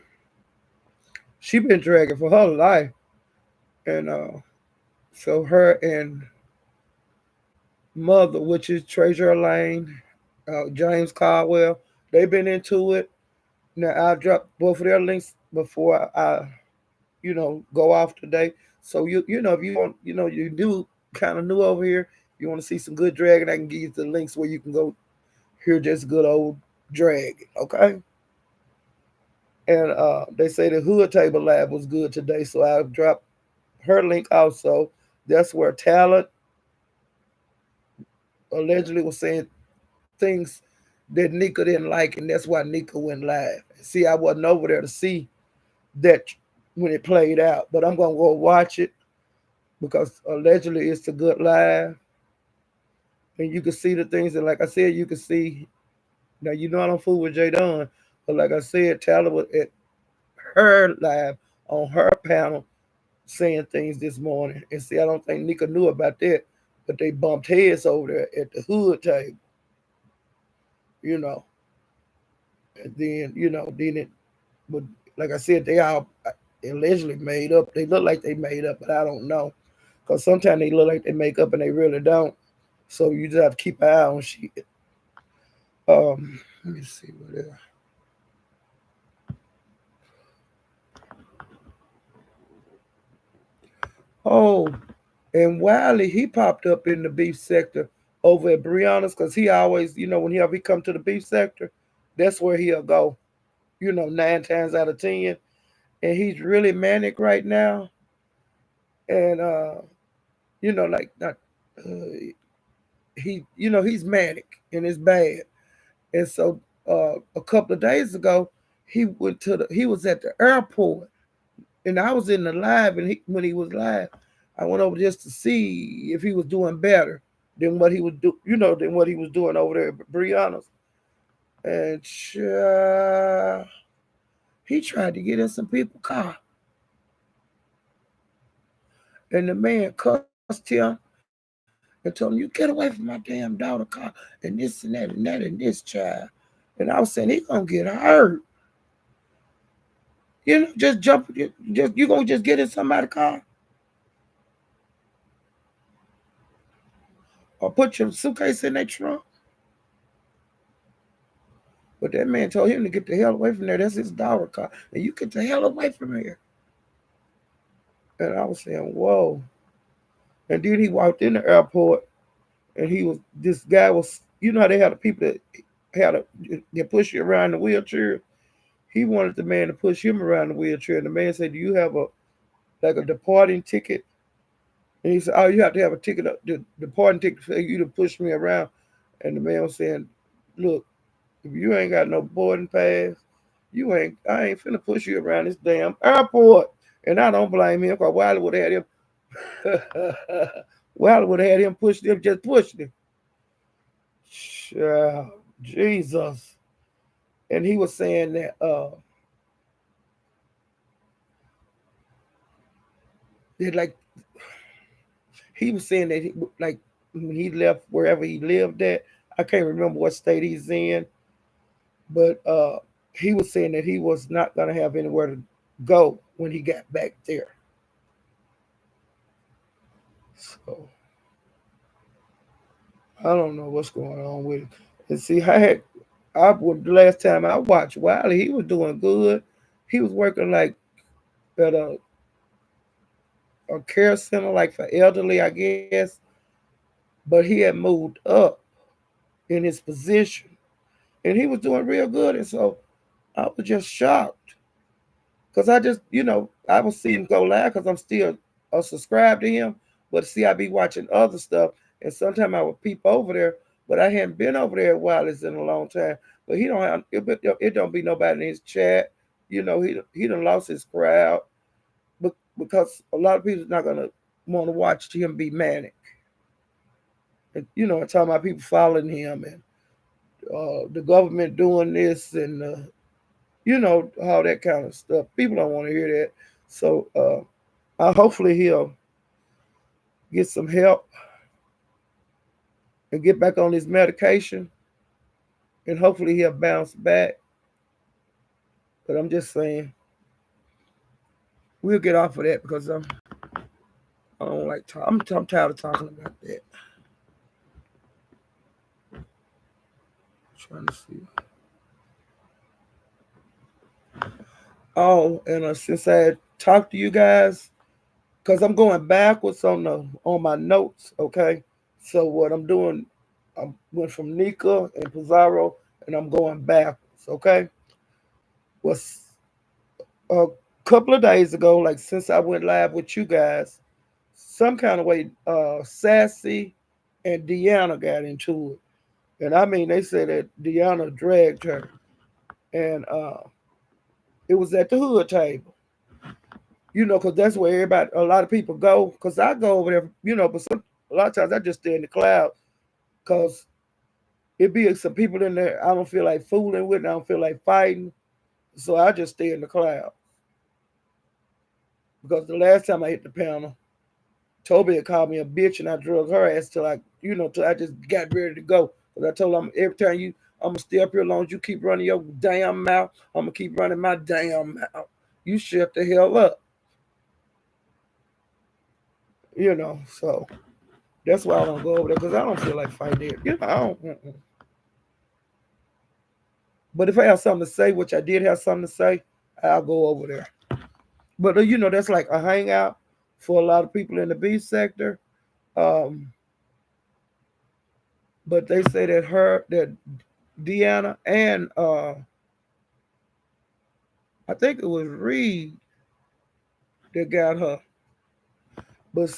She been dragging for her life, and so her and mother, which is Treasure Lane, James Caldwell, they've been into it. Now I'll drop both of their links before I go off today. So if you want, you do kind of new over here, you want to see some good dragon, I can give you the links where you can go hear just good old dragon. Okay. And they say the Hood Table Lab was good today, so I'll drop her link also. That's where Talent allegedly was saying things that Nika didn't like, and that's why Nika went live. See, I wasn't over there to see that when it played out, but I'm gonna go watch it because allegedly it's a good live, and you can see the things. And like I said, you can see now. I don't fool with J Don, but like I said, Tyler was at her live on her panel saying things this morning. And see, I don't think Nika knew about that, but they bumped heads over there at the Hood table. You know, and then then it would, like I said, they all allegedly made up. They look like they made up, but I don't know. Because sometimes they look like they make up and they really don't. So you just have to keep an eye on shit. Let me see what else. Oh, and Wiley, he popped up in the beef sector over at Brianna's because he always, whenever he come to the beef sector, that's where he'll go. 9 times out of 10. And he's really manic right now. And like not he's manic and it's bad. And so a couple of days ago, he was at the airport, and I was in the live, and when he was live, I went over just to see if he was doing better than what he was than what he was doing over there at Brianna's. And he tried to get in some people's car, and the man cussed him and told him, "You get away from my damn daughter car and this and that and that and this child." And I was saying, he gonna get hurt. Just jump, just you gonna just get in somebody's car or put your suitcase in their trunk. But that man told him to get the hell away from there. That's his dollar car. And you get the hell away from here. And I was saying, whoa. And then he walked in the airport and this guy was, you know how they had the people that they push you around the wheelchair. He wanted the man to push him around the wheelchair. And the man said, do you have a departing ticket? And he said, oh, you have to have a ticket, the departing ticket for you to push me around. And the man was saying, look, if you ain't got no boarding pass, I ain't finna push you around this damn airport. And I don't blame him because Wiley would have had him Wiley would have had him push them, just push them. Jesus. And he was saying that like he was saying that like when he left wherever he lived at, I can't remember what state he's in, but he was saying that he was not gonna have anywhere to go when he got back there. So I don't know what's going on with it. And see, I would the last time I watched Wiley, he was doing good. He was working like at a care center, like for elderly, I guess. But he had moved up in his position, and he was doing real good. And so I was just shocked because I just, I would see him go live because I'm still subscribed to him. But see, I be watching other stuff, and sometimes I would peep over there, but I hadn't been over there while it's in a long time. But he don't have it. Don't be nobody in his chat. He done lost his crowd, but because a lot of people's not gonna want to watch him be manic. And I'm talking about people following him and the government doing this and all that kind of stuff. People don't want to hear that. So hopefully he'll get some help and get back on his medication, and hopefully he'll bounce back. But I'm just saying, we'll get off of that because I don't like talk. I'm tired of talking about that. Trying to see. Oh, and since I talked to you guys, because I'm going backwards on my notes. Okay, so what I'm doing, I went from Nika and Pizarro, and I'm going backwards. Okay, was a couple of days ago, like since I went live with you guys, some kind of way, Sassy and Deanna got into it, and I mean they said that Deanna dragged her, and it was at the hood table. Because that's where a lot of people go. Because I go over there, but a lot of times I just stay in the cloud because it be some people in there I don't feel like fooling with, and I don't feel like fighting. So I just stay in the cloud. Because the last time I hit the panel, Toby had called me a bitch and I drug her ass till I just got ready to go. Because I told him every time I'm going to stay up here as long as you keep running your damn mouth, I'm going to keep running my damn mouth. You shut the hell up. So that's why I don't go over there because I don't feel like fighting it. I don't. But if I have something to say, which I did have something to say, I'll go over there. But that's like a hangout for a lot of people in the B sector. Um, but they say that Deanna and I think it was Reed that got her. But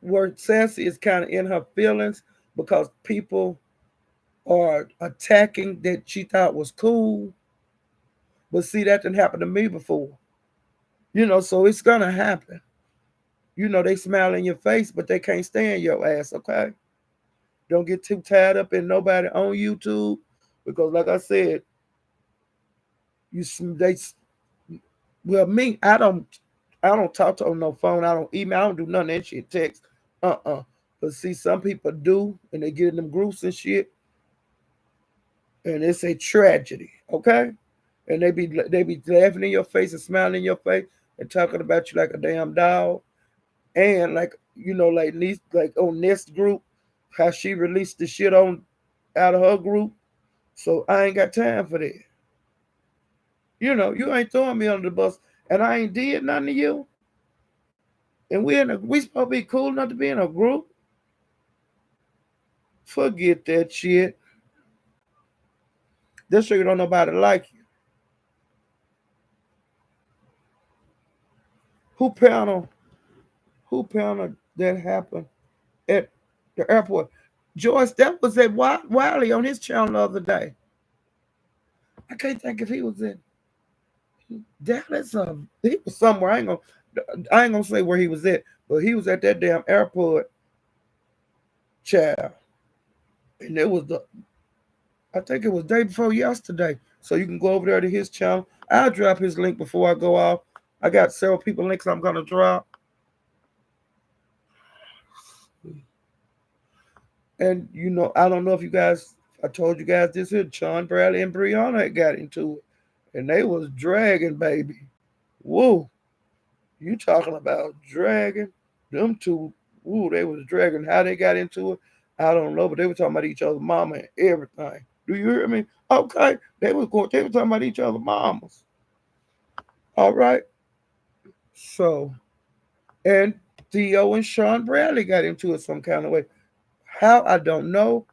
where Sassy is kind of in her feelings because people are attacking that she thought was cool. But see, that didn't happen to me before. So it's gonna happen. They smile in your face, but they can't stand your ass, okay? Don't get too tied up in nobody on YouTube because, like I said, you they well me I don't talk to on no phone. I don't email. I don't do none of that shit. Text, But see, some people do, and they get in them groups and shit, and it's a tragedy, okay? And they be laughing in your face and smiling in your face and talking about you like a damn dog. And like like on this group, how she released the shit on out of her group. So I ain't got time for that. You ain't throwing me under the bus, and I ain't did nothing to you. And we supposed to be cool enough to be in a group. Forget that shit. This sugar don't nobody like you. Who panel? Who panel that happened at the airport? Joyce, that was at Wiley on his channel the other day. I can't think if he was in Dallas or he was somewhere. I ain't gonna say where he was at, but he was at that damn airport, child. And it was I think it was day before yesterday. So you can go over there to his channel. I'll drop his link before I go off. I got several people links I'm gonna drop. And I don't know if you guys I told you guys this here. Sean Bradley and Brianna had got into it. And they was dragging, baby. Whoa. You talking about dragging? Them two, woo, they was dragging. How they got into it, I don't know, but they were talking about each other's mama and everything. Do you hear me? Okay. They were talking about each other's mamas. All right. So, and Theo and Sean Bradley got into it some kind of way. How, I don't know,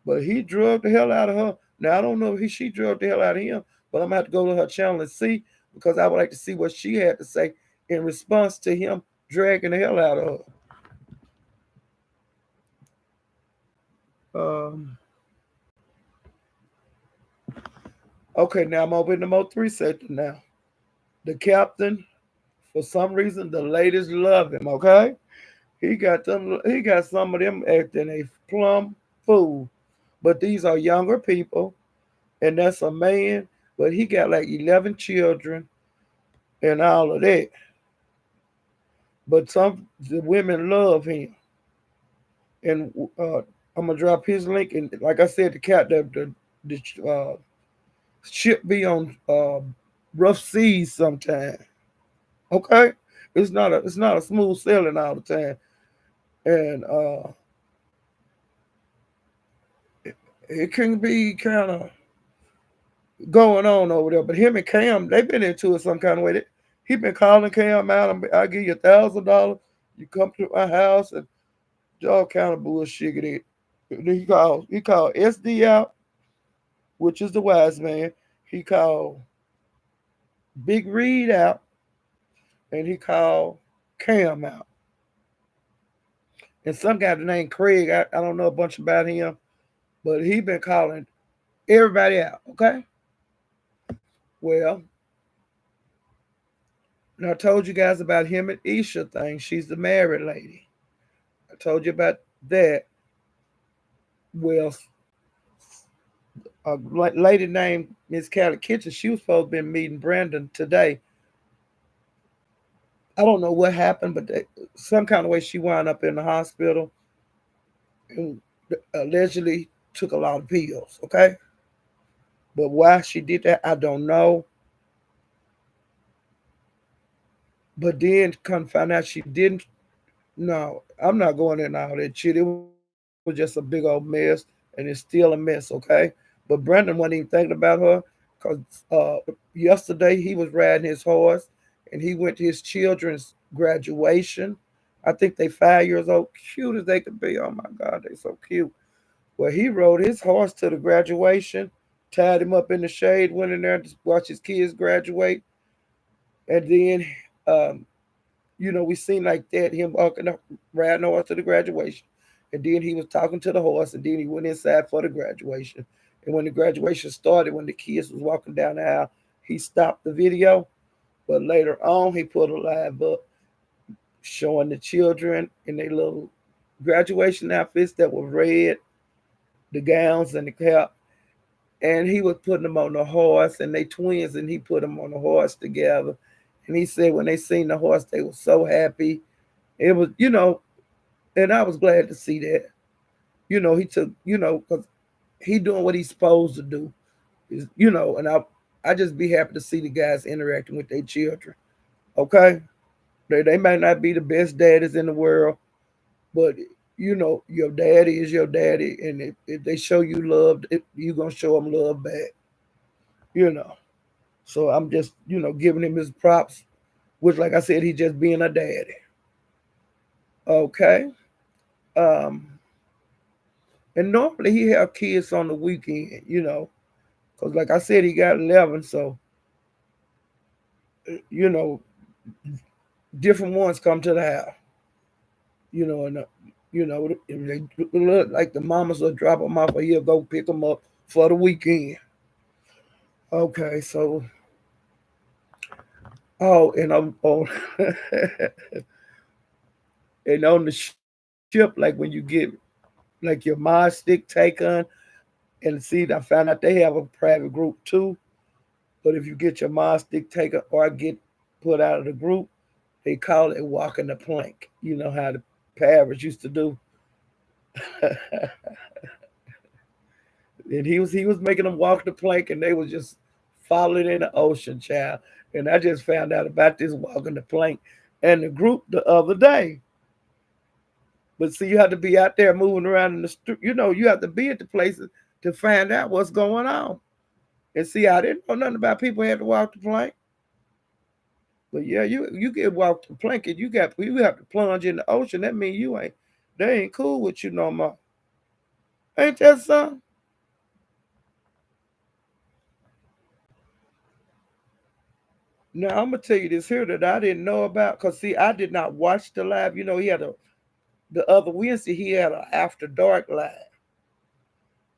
but he drugged the hell out of her. Now I don't know if she drugged the hell out of him, but I'm gonna have to go to her channel and see, because I would like to see what she had to say in response to him dragging the hell out of her. Okay, now I'm over in the Mo3 sector now. The captain, for some reason, the ladies love him. Okay, he got them. He got some of them acting a plum fool, but these are younger people, and that's a man. But he got like 11 children and all of that. But some the women love him, and I'm gonna drop his link. And like I said, the ship be on rough seas sometimes. Okay, it's not a smooth sailing all the time, and it can be kind of going on over there. But him and Cam, they've been into it some kind of way. He been calling Cam out. I'll give you $1,000. You come to my house and all kind of bullshit. And he called SD out, which is the wise man. He called Big Reed out, and he called Cam out. And some guy named Craig, I don't know a bunch about him, but he been calling everybody out. Okay. Well, and I told you guys about him and Isha thing. She's the married lady. I told you about that. Well, a lady named Miss Callie Kitchen, she was supposed to be meeting Brandon today. I don't know what happened, but some kind of way she wound up in the hospital and allegedly took a lot of pills. Okay, but why she did that, I don't know. But then come find out she didn't. No, I'm not going in all that shit. It was just a big old mess, and it's still a mess. Okay, but Brandon wasn't even thinking about her because yesterday he was riding his horse, and he went to his children's graduation. I think they 5 years old, cute as they could be. Oh my God, they so cute. Well, he rode his horse to the graduation, tied him up in the shade, went in there to watch his kids graduate, and then we seen like that him walking up, riding the horse to the graduation, and then he was talking to the horse, and then he went inside for the graduation. And when the graduation started, when the kids was walking down the aisle, he stopped the video. But later on, he put a live up showing the children in their little graduation outfits that were red, the gowns and the cap, and he was putting them on the horse, and they twins, and he put them on the horse together. And he said when they seen the horse, they were so happy. It was, and I was glad to see that. He took, because he doing what he's supposed to do. And I just be happy to see the guys interacting with their children. Okay, they might not be the best daddies in the world, but your daddy is your daddy, and if they show you love, you gonna show them love back. You know. So I'm just giving him his props, which, like I said, he just being a daddy. Okay. Um, and normally he have kids on the weekend, because like I said, he got 11, so you know different ones come to the house, and if they look like the mamas will drop them off, or he'll go pick them up for the weekend. Okay, so and I'm on and on the ship, like when you get like your mod stick taken, and see, I found out they have a private group too. But if you get your mod stick taken or get put out of the group, they call it walking the plank. You know how the parents used to do. And he was making them walk the plank, and they was just falling in the ocean, child. And I just found out about this walking the plank and the group the other day. But see, you have to be out there moving around in the street. You have to be at the places to find out what's going on. And see, I didn't know nothing about people who had to walk the plank. But yeah, you get walk the plank, and you have to plunge in the ocean. That means they ain't cool with you no more. Ain't that something? Now I'm gonna tell you this here that I didn't know about, cause see, I did not watch the live. He had the other Wednesday he had an after dark live,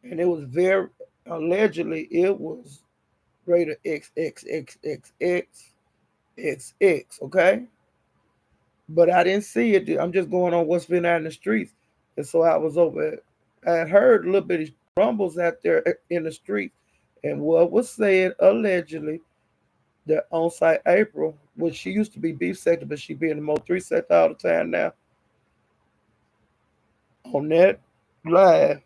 and it was very allegedly it was rated XXXXXXX. Okay, but I didn't see it. I'm just going on what's been out in the streets, and so I was over. I had heard a little bit of rumbles out there in the streets, and what was said allegedly that on site April, which she used to be beef sector, but she be in the Mo 3 sector all the time now. On that live,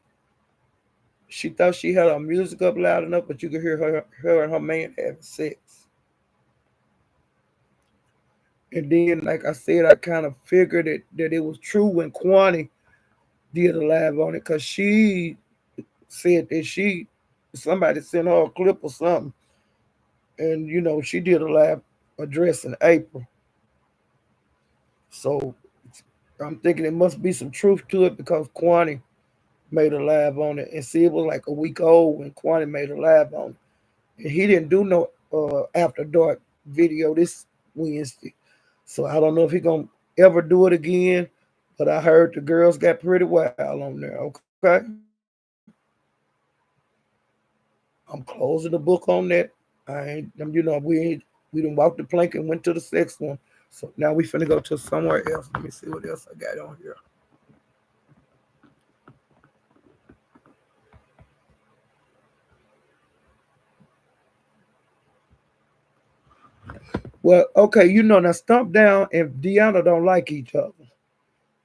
she thought she had her music up loud enough, but you could hear her and her man having sex. And then, like I said, I kind of figured that it was true when Kwani did a live on it, because she said that somebody sent her a clip or something, and she did a live address in April. So I'm thinking it must be some truth to it, because Kwani made a live on it, and see, it was like a week old when Kwani made a live on it, and he didn't do no after dark video this Wednesday, so I don't know if he gonna ever do it again. But I heard the girls got pretty wild on there. Okay, I'm closing the book on that. I ain't, we done walked the plank and went to the sixth one, so now we finna go to somewhere else. Let me see what else I got on here. Well, okay, now Stump Down and Deanna don't like each other.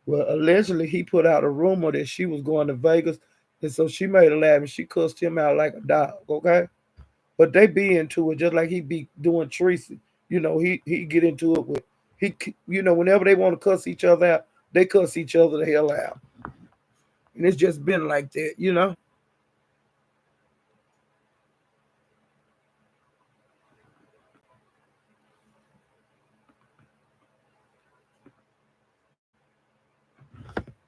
Well, allegedly he put out a rumor that she was going to Vegas, and so she made a laugh and she cussed him out like a dog. Okay, but they be into it just like he be doing Tracy. He get into it with he. Whenever they want to cuss each other out, they cuss each other the hell out, and it's just been like that.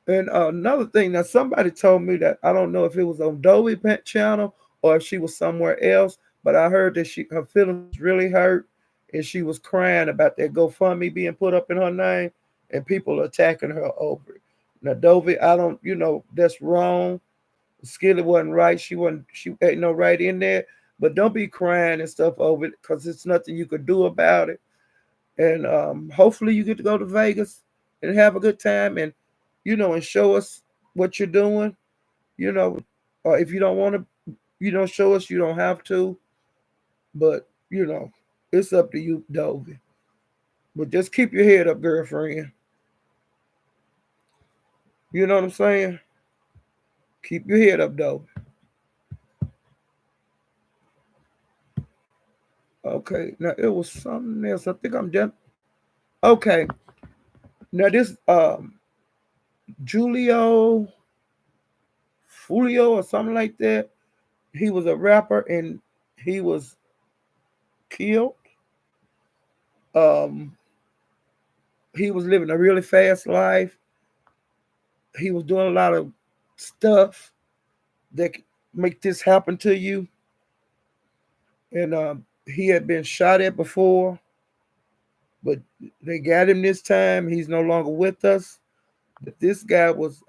And another thing, now somebody told me that I don't know if it was on Dolby channel or if she was somewhere else, but I heard that her feelings was really hurt, and she was crying about that GoFundMe being put up in her name, and people attacking her over it. Now Dolby, I don't, that's wrong. Skillet wasn't right. She ain't no right in there. But don't be crying and stuff over it, because it's nothing you could do about it. And hopefully you get to go to Vegas and have a good time, and and show us what you're doing. You know, or if you don't want to, show us. You don't have to, but it's up to you, Dovey. But just keep your head up, girlfriend. You know what I'm saying? Keep your head up, though. Okay. Now it was something else. I think I'm done. Okay. Now this Julio Fulio or something like that. He was a rapper and he was killed. Um, he was living a really fast life. He was doing a lot of stuff that could make this happen to you. And he had been shot at before, but they got him this time. He's no longer with us. But this guy was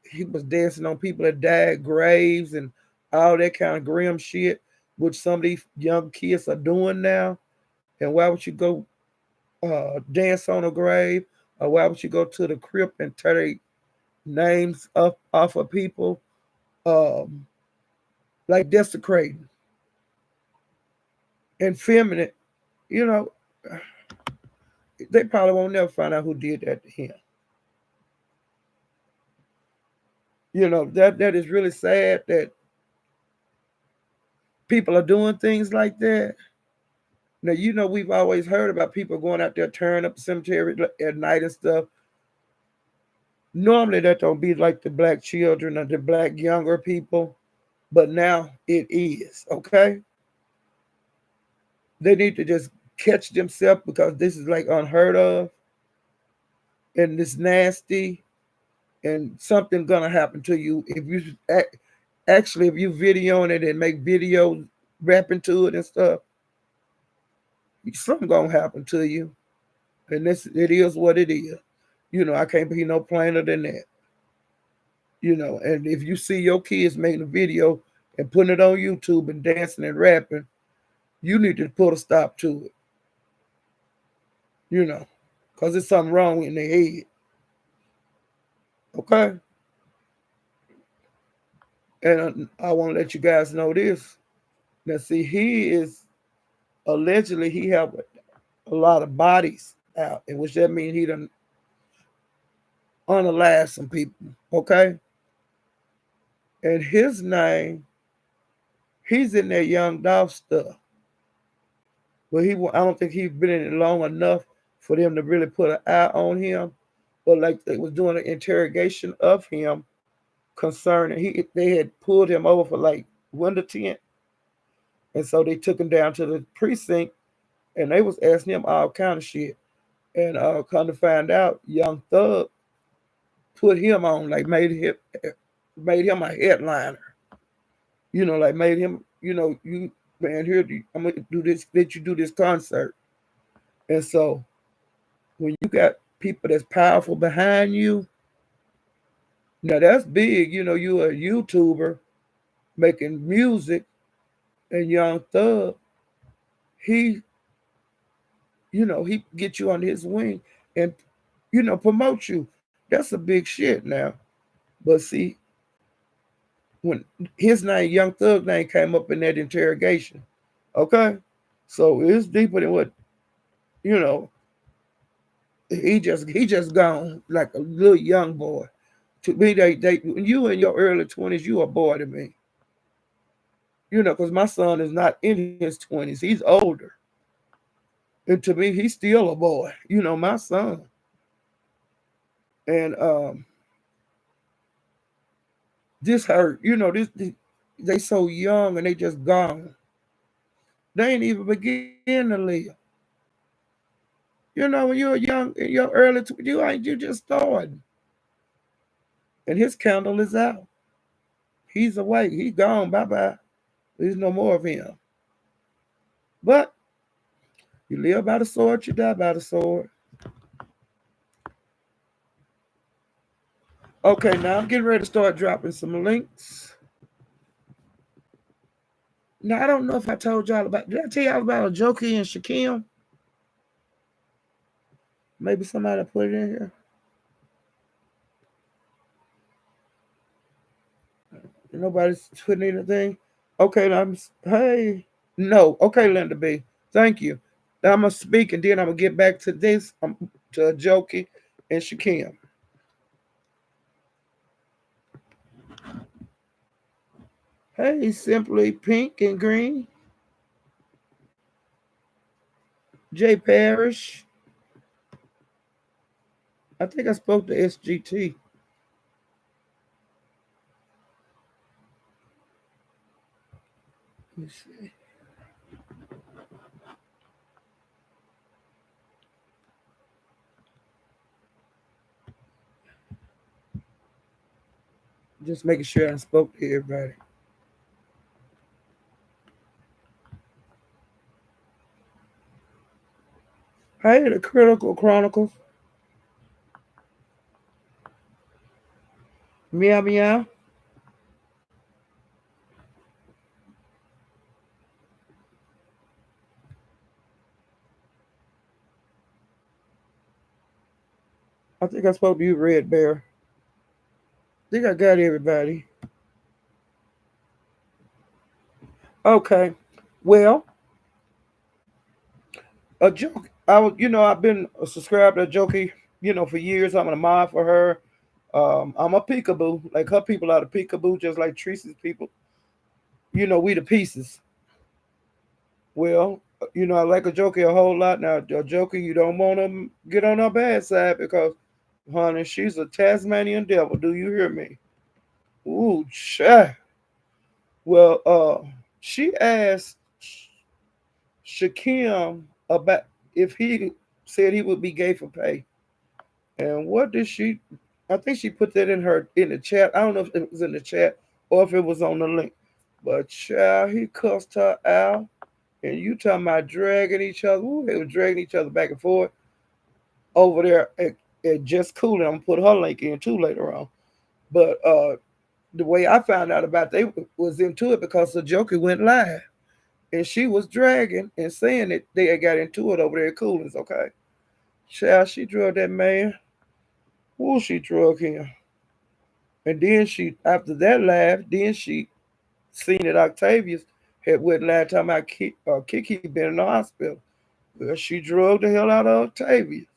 he was dancing on people that died, graves, and all that kind of grim shit, which some of these young kids are doing now. And why would you go dance on a grave? Or why would you go to the crypt and tear their names up off of people? Um, like desecrating and filming it. You know, they probably won't never find out who did that to him. That is really sad that people are doing things like that. Now, we've always heard about people going out there tearing up the cemetery at night and stuff. Normally, that don't be like the black children or the black younger people, but now it is. Okay, they need to just catch themselves because this is like unheard of and it's nasty, and something gonna happen to you if you actually if you videoing it and make videos rapping to it and stuff. Something gonna happen to you, and it is what it is. I can't be no plainer than that. And if you see your kids making a video and putting it on YouTube and dancing and rapping, you need to put a stop to it. You know, because there's something wrong in their head. Okay, and I want to let you guys know this. Now, see, he is allegedly he have a lot of bodies out, and which that means he done unalive some people. Okay, and his name, he's in that Young Dolph stuff, but I don't think he's been in it long enough for them to really put an eye on him. But like they was doing an interrogation of him concerning they had pulled him over for like window tint, and so they took him down to the precinct and they was asking him all kind of shit. And come to find out, Young Thug put him on, like made him a headliner. Like made him, you man, here I'm gonna do this, let you do this concert. And so when you got people that's powerful behind you, now that's big. You a YouTuber making music, and Young Thug, he, he get you on his wing and promote you. That's a big shit now. But see, when his name, Young Thug name, came up in that interrogation, okay, so it's deeper than what you know. He just gone like a little young boy. To me, they when you in your early 20s, you a boy to me. Because my son is not in his 20s; he's older, and to me, he's still a boy. My son, and this hurt. This they so young and they just gone. They ain't even begin to live. When you're young in your you just starting, and his candle is out. He's away. He's gone. Bye bye. There's no more of him. But you live by the sword, you die by the sword. Okay, now I'm getting ready to start dropping some links. Now I don't know if I told y'all about. Did I tell y'all about Outchea and Shaquem? Maybe somebody put it in here. Nobody's putting anything. Okay, hey. No, okay, Linda B. Thank you. Now I'm gonna speak and then I'm gonna get back to this. To Jokey and Shaquem. Hey, simply pink and green. Jay Parrish. I think I spoke to SGT. Let me see. Just making sure I spoke to everybody. Hey, the Critical Chronicles. Meow meow. I think I spoke to you, Red Bear. I think I got everybody. Okay. Well, a joke. I've been subscribed to Jokey, for years. I'm a mod for her. I'm a peekaboo. Like her people are the peekaboo, just like Teresa's people. We the pieces. Well, I like a Jokey a whole lot. Now, a Jokey, you don't want to get on her bad side because, honey, she's a Tasmanian devil. Do you hear me? Ooh, cha. Well, she asked Shakim about if he said he would be gay for pay. And what did she? I think she put that in the chat. I don't know if it was in the chat or if it was on the link. But child, he cussed her out. And you talking about dragging each other? Ooh, they were dragging each other back and forth over there at Just Cool. And I'm gonna put her link in too later on. But the way I found out about they was into it because the Joker went live and she was dragging and saying that they had got into it over there at Coolins. Okay, child, she drug that man. Ooh, she drug him. And then she, after that laugh, then she seen that Octavius had went live talking about Kiki been in the hospital. Well, she drug the hell out of Octavius.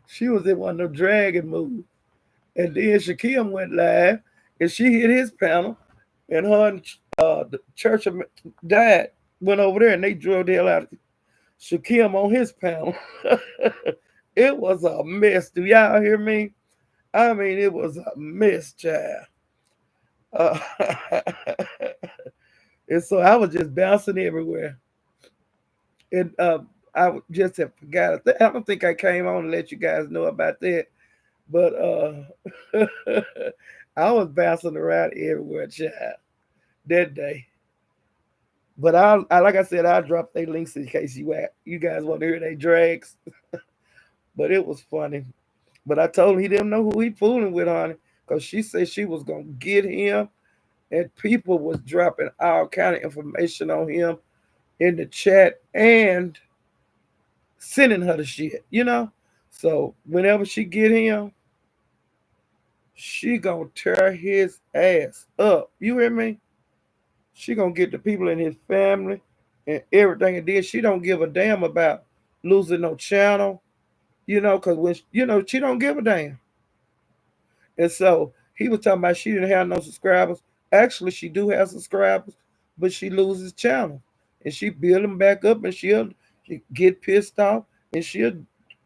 She was in one of them dragging moves. And then Shakim went live and she hit his panel. And her and the Church of Dad went over there and they drug the hell out of Shakim on his panel. It was a mess. Do y'all hear me? I mean, it was a mess, child. Uh, and so I was just bouncing everywhere. And just have forgot. I don't think I came on to let you guys know about that. But I was bouncing around everywhere, child, that day. But I like I said, I'll drop their links in case you guys want to hear their drags. But it was funny. But I told him he didn't know who he fooling with, honey, because she said she was gonna get him, and people was dropping all kind of information on him in the chat and sending her the shit. So whenever she get him, she gonna tear his ass up. You hear me? She gonna get the people in his family and everything, and then she don't give a damn about losing no channel. Because when she don't give a damn. And so he was talking about she didn't have no subscribers. Actually, she do have subscribers, but she loses channels. And she build them back up and she get pissed off and she'll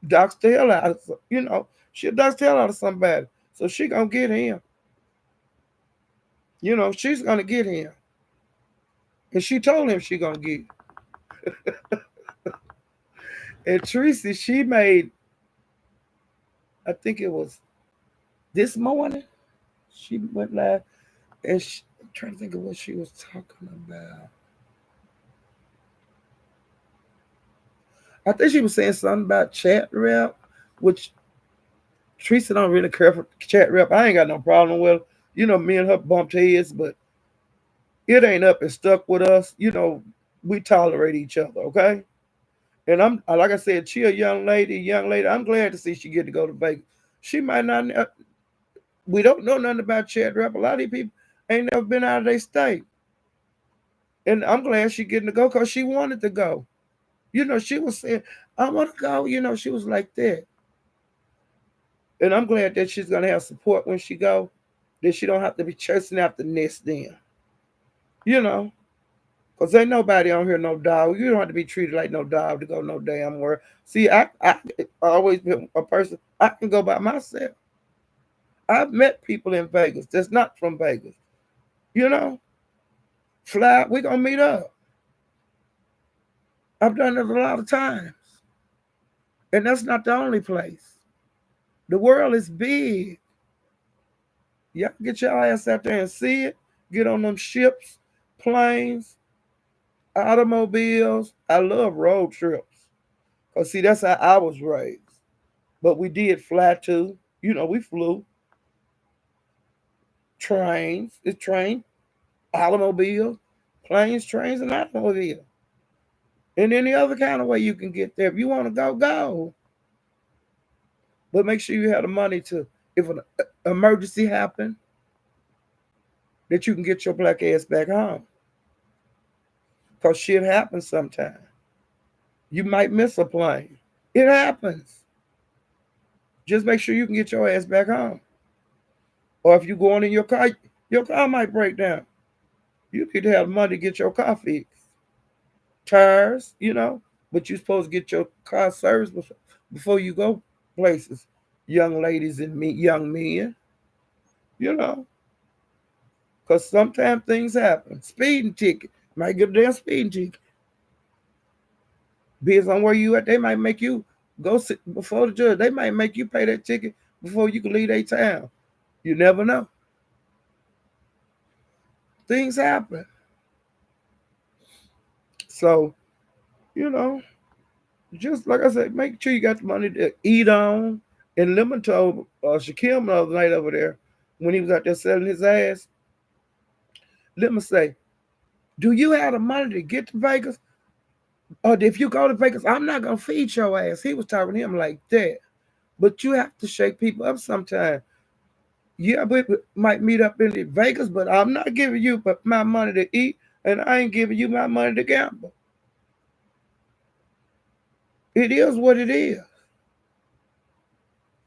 dox the hell out of she'll dox the hell out of somebody. So she gonna get him. She's gonna get him. And she told him she gonna get. And Tracy, she made, I think it was this morning, she went live and I'm trying to think of what she was talking about. I think she was saying something about chat rep, which Teresa don't really care for chat rep. I ain't got no problem with. Me and her bumped heads, but it ain't up and stuck with us. We tolerate each other, okay? And I'm like I said, she a young lady, young lady. I'm glad to see she get to go to Vegas. She might not. We don't know nothing about chat rep. A lot of these people ain't never been out of their state, and I'm glad she getting to go because she wanted to go. She was saying, "I want to go." She was like that. And I'm glad that she's gonna have support when she go. That she don't have to be chasing after nest then. You know, cause ain't nobody on here no dog. You don't have to be treated like no dog to go no damn where. See, I always been a person. I can go by myself. I've met people in Vegas that's not from Vegas. You know, Fly, we gonna meet up. I've done it a lot of times. And that's not the only place. The world is big. Y'all get your ass out there and see it. Get on them ships, planes, automobiles. I love road trips. Cause see, that's how I was raised. But we did fly too. We flew trains. It's train, automobiles, planes, trains, and automobiles. And any other kind of way you can get there. If you want to go, go. But make sure you have the money to, if an emergency happen, that you can get your black ass back home. Because shit happens sometimes. You might miss a plane. It happens. Just make sure you can get your ass back home. Or if you're going in your car might break down. You need to have money to get your car fixed. Tires, but you're supposed to get your car serviced before you go places. Young ladies and young men, you know, because sometimes things happen. Speeding ticket, might get a damn speeding ticket. Based on where you at, they might make you go sit before the judge. They might make you pay that ticket before you can leave their town. You never know. Things happen. So, you know, just like I said, make sure you got the money to eat on. And Lemon told Shaquille the other night over there when he was out there selling his ass. Lemon say, "Do you have the money to get to Vegas? Or if you go to Vegas, I'm not gonna feed your ass." He was talking to him like that. But you have to shake people up sometime. Yeah, we might meet up in Vegas, but I'm not giving you my money to eat, and I ain't giving you my money to gamble. It is what it is.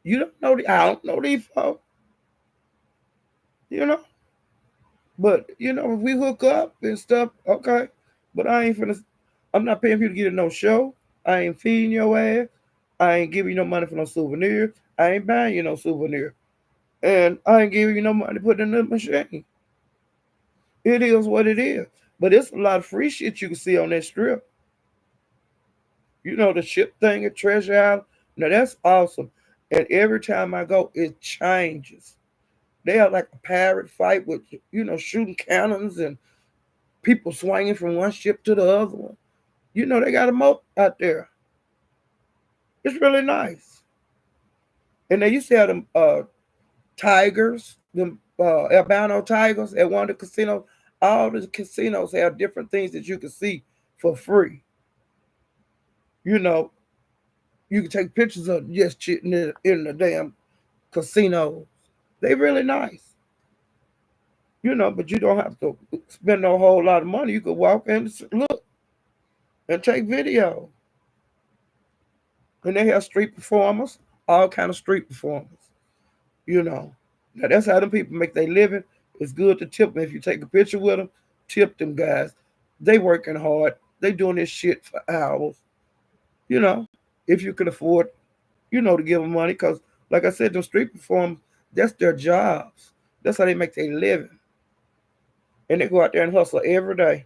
You don't know I don't know these folks, you know. But if we hook up and stuff, okay. But I ain't finna. I'm not paying for you to get in no show. I ain't feeding your ass. I ain't giving you no money for no souvenir. I ain't buying you no souvenir. And I ain't giving you no money to put in the machine. It is what it is. But it's a lot of free shit you can see on that strip. The ship thing at Treasure Island. Now that's awesome. And every time I go, it changes. They have like a pirate fight with, shooting cannons and people swinging from one ship to the other one. They got a moat out there. It's really nice. And they used to have them tigers, them albino tigers at one of the casinos. All the casinos have different things that you can see for free. You know, you can take pictures of just chitting in the damn casinos. They really nice. But you don't have to spend a whole lot of money. You could walk and look and take video. And they have street performers, all kind of street performers. Now that's how them people make their living. It's good to tip them. If you take a picture with them, tip them guys. They working hard. They doing this shit for hours. You know, if you can afford, to give them money, because like I said, them street performers, that's their jobs. That's how they make their living. And they go out there and hustle every day.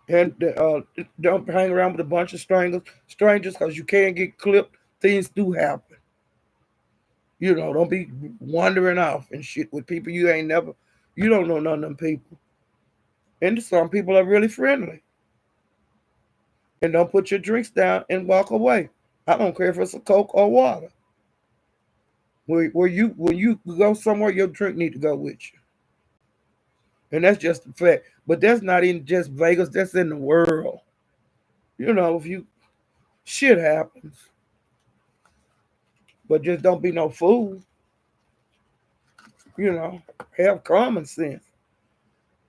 And don't hang around with a bunch of strangers, because you can get clipped. Things do happen. Don't be wandering off and shit with people you don't know none of them people. And some people are really friendly. And don't put your drinks down and walk away. I don't care if it's a Coke or water. When you go somewhere, your drink need to go with you. And that's just a fact. But that's not in just Vegas, that's in the world. If you shit happens. But just don't be no fool. You know, have common sense.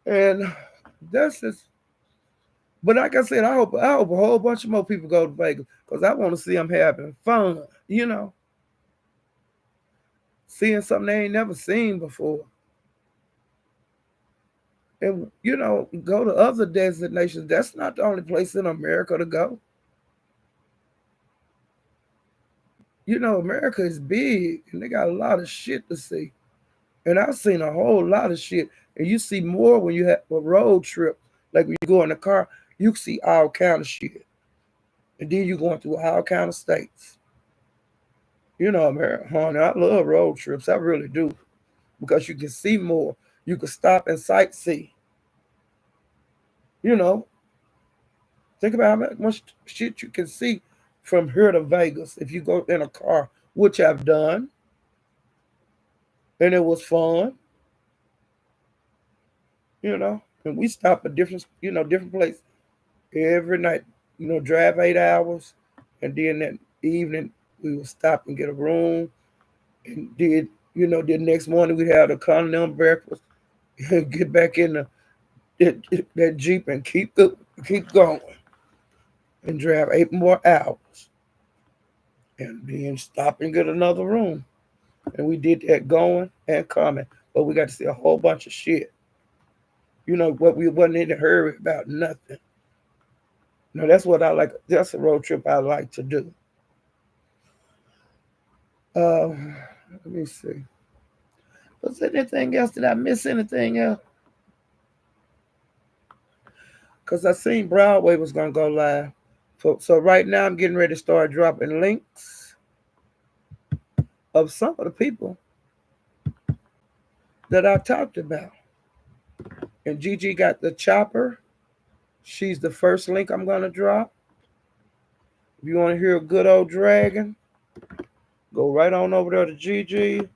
And that's just. But like I said, I hope a whole bunch of more people go to Vegas because I want to see them having fun. Seeing something they ain't never seen before. And go to other destinations. That's not the only place in America to go. America is big and they got a lot of shit to see. And I've seen a whole lot of shit. And you see more when you have a road trip. Like when you go in the car, you see all kind of shit. And then you going through all kind of states. You know, man, honey, I love road trips. I really do. Because you can see more. You can stop and sightsee. You know, think about how much shit you can see from here to Vegas if you go in a car, which I've done, and it was fun. You know, and we stop at different, different places every night. Drive 8 hours, and then that evening we would stop and get a room, and the next morning we'd have the continental breakfast, and get back in that jeep and keep going, and drive 8 more hours, and then stop and get another room. And we did that going and coming, but we got to see a whole bunch of shit. What we wasn't in a hurry about nothing. No, that's what I like. That's a road trip I like to do. Let me see. Was there anything else? Did I miss anything else? Because I seen Broadway was gonna go live. So right now I'm getting ready to start dropping links of some of the people that I talked about. And Gigi got the chopper. She's the first link I'm gonna drop. If you want to hear a good old dragon, go right on over there to Gigi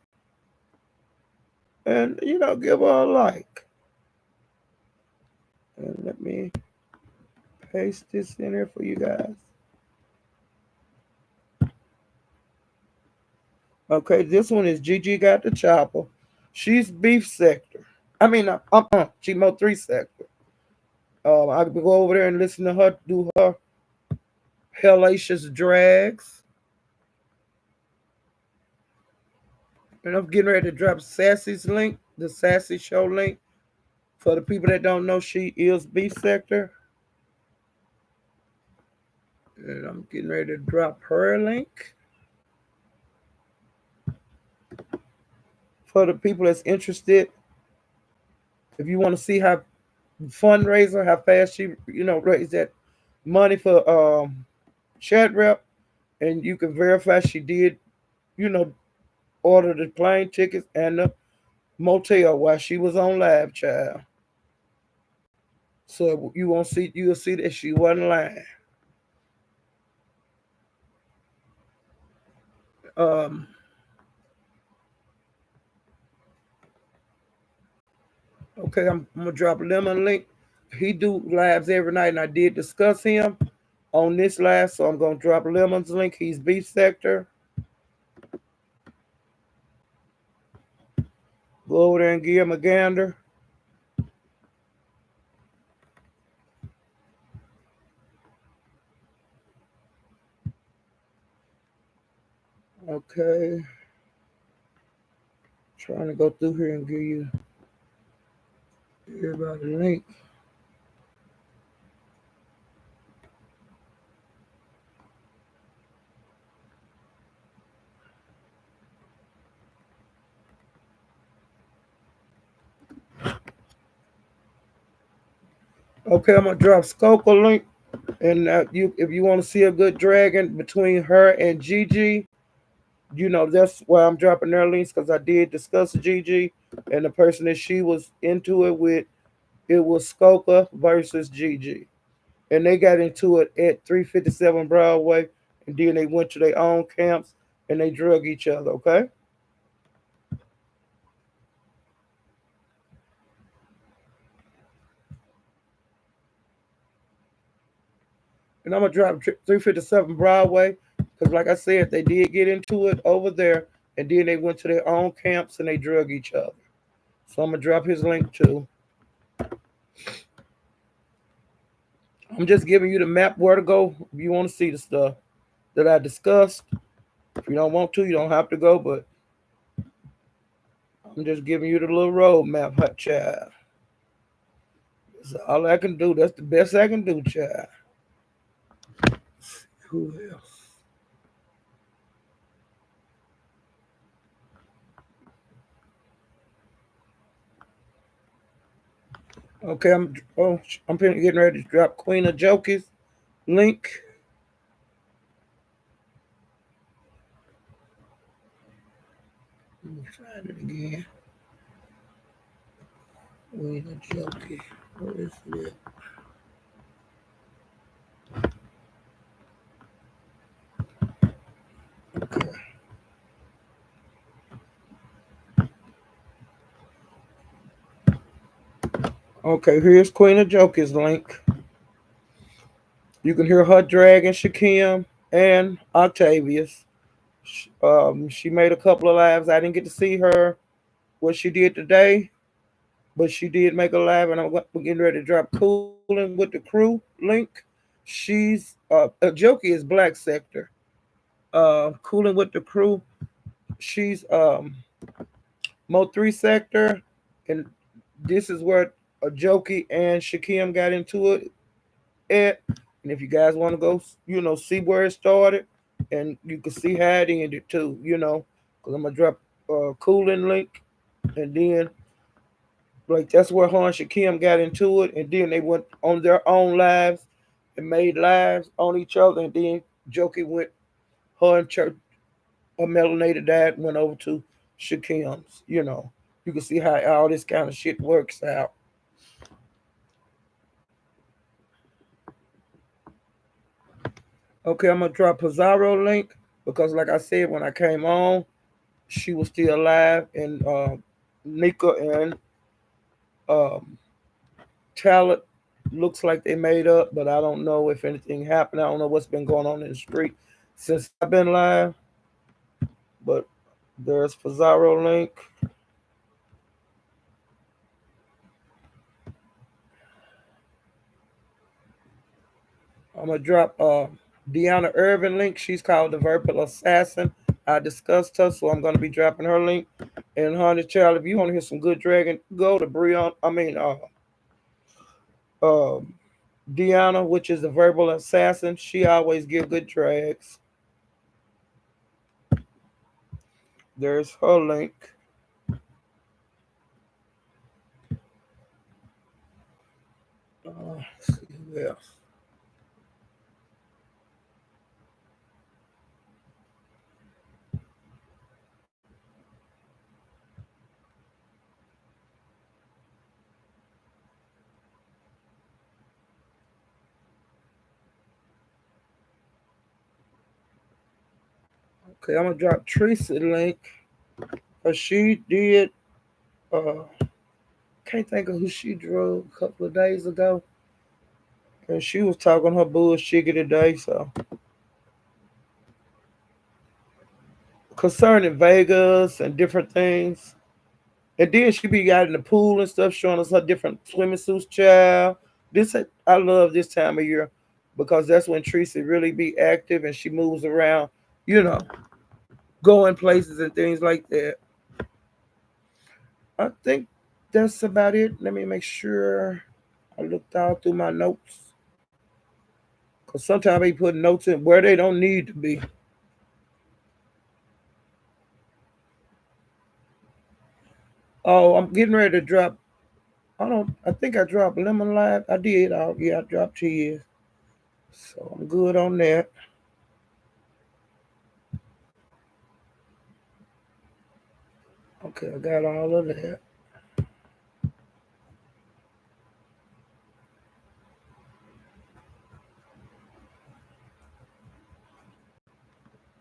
and give her a like. And let me paste this in here for you guys. Okay, this one is Gigi got the chopper. She's beef sector. I mean, she Mo 3 sector. I could go over there and listen to her do her hellacious drags. And I'm getting ready to drop Sassy's link, the Sassy Show link. For the people that don't know, she is beef sector. And I'm getting ready to drop her link. For the people that's interested, if you want to see how fundraiser, how fast she, raised that money for chat rep, and you can verify she did, you know, order the plane tickets and the motel while she was on live, child. So you'll see that she wasn't lying. Um, okay, I'm gonna drop Lemon link. He do lives every night, and I did discuss him on this live, so I'm gonna drop Lemon's link. He's beef sector. Go over there and give him a gander. Okay. Trying to go through here and give you everybody a link. Okay, I'm gonna drop Skoka link, and if you want to see a good dragon between her and Gigi, that's why I'm dropping their links because I did discuss Gigi, and the person that she was into it with, it was Skoka versus Gigi, and they got into it at 357 Broadway, and then they went to their own camps and they drug each other. Okay. And I'm gonna drop 357 Broadway because, like I said, they did get into it over there, and then they went to their own camps and they drug each other. So I'm gonna drop his link too. I'm just giving you the map where to go if you want to see the stuff that I discussed. If you don't want to, you don't have to go, but I'm just giving you the little road map, hot child. That's all I can do. That's the best I can do, child. Who else? Okay, I'm getting ready to drop Queen of Jokers link. Let me find it again. Queen of Jokers. What is it? Okay. Okay, here's Queen of Jokers link. You can hear her dragging Shakim and Octavius. She made a couple of lives. I didn't get to see her what she did today, but she did make a live, and we're getting ready to drop Cooling with the Crew link. She's Jokey is Black Sector. Cooling with the Crew. She's Mo 3 Sector, and this is where Jokey and Shakim got into it at. And if you guys want to go, see where it started, and you can see how it ended too, because I'm gonna drop cooling link, and then like that's where her and Shakim got into it, and then they went on their own lives and made lives on each other, and then Jokey went, her and Church, a melanated dad went over to Shakim's. You can see how all this kind of shit works out. Okay, I'm gonna drop Pizarro link because, like I said, when I came on, she was still alive, and Nika and um, Talent looks like they made up, but I don't know if anything happened. I don't know what's been going on in the street since I've been live, but there's Pizarro link. I'm gonna drop Deanna Irvin link. She's called the Verbal Assassin. I discussed her, so I'm gonna be dropping her link. And Honey Child, if you want to hear some good dragon, go to Breon. Uh, Deanna, which is the Verbal Assassin. She always give good drags. There's her link. Let's see who else. Okay, I'm gonna drop Tracy link. She did. Uh, can't think of who she drove a couple of days ago, and she was talking her bullshit today. So concerning Vegas and different things. And then she be out in the pool and stuff, showing us her different swimming suits, child. This I love this time of year because that's when Tracy really be active and she moves around, you know, going places and things like that. I think that's about it. Let me make sure I looked all through my notes. Cause sometimes they put notes in where they don't need to be. Oh, I'm getting ready to drop. I don't. I think I dropped Lemon Live. I did. Oh, yeah, I dropped cheese. So I'm good on that. Okay, I got all of that.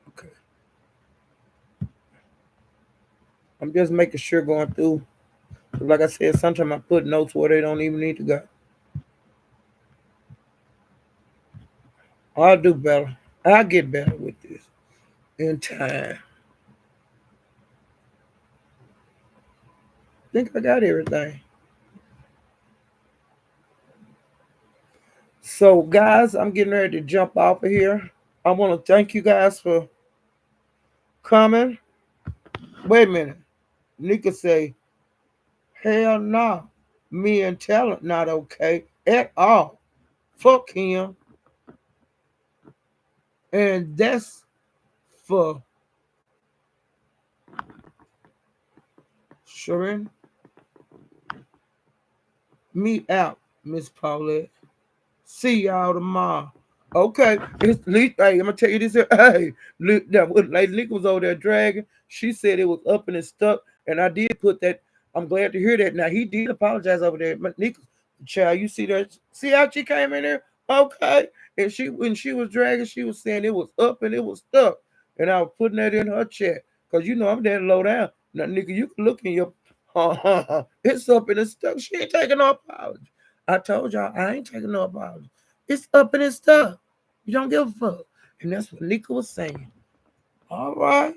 Okay, I'm just making sure going through. Like I said, sometimes I put notes where they don't even need to go. I'll do better. I'll get better with this in time. Think I got everything. So, guys, I'm getting ready to jump off of here. I want to thank you guys for coming. Wait a minute. Nika say, hell no. Me and Talent not okay at all. Fuck him. And that's for Sharon. Me out, Miss Paulette. See y'all tomorrow. Okay, it's hey, I'm gonna tell you this here. Hey, that Lady Nick was over there dragging. She said it was up and it stuck, and I did put that. I'm glad to hear that. Now he did apologize over there, but Nick, child, you see that? See how she came in there? Okay, and she when she was dragging, she was saying it was up and it was stuck, and I was putting that in her chat because you know I'm there low down. Now, nigga, you can look in your, it's up and it's stuck. She ain't taking no apology. I told y'all I ain't taking no apology. It's up and it's stuck. You don't give a fuck. And that's what Nika was saying. All right.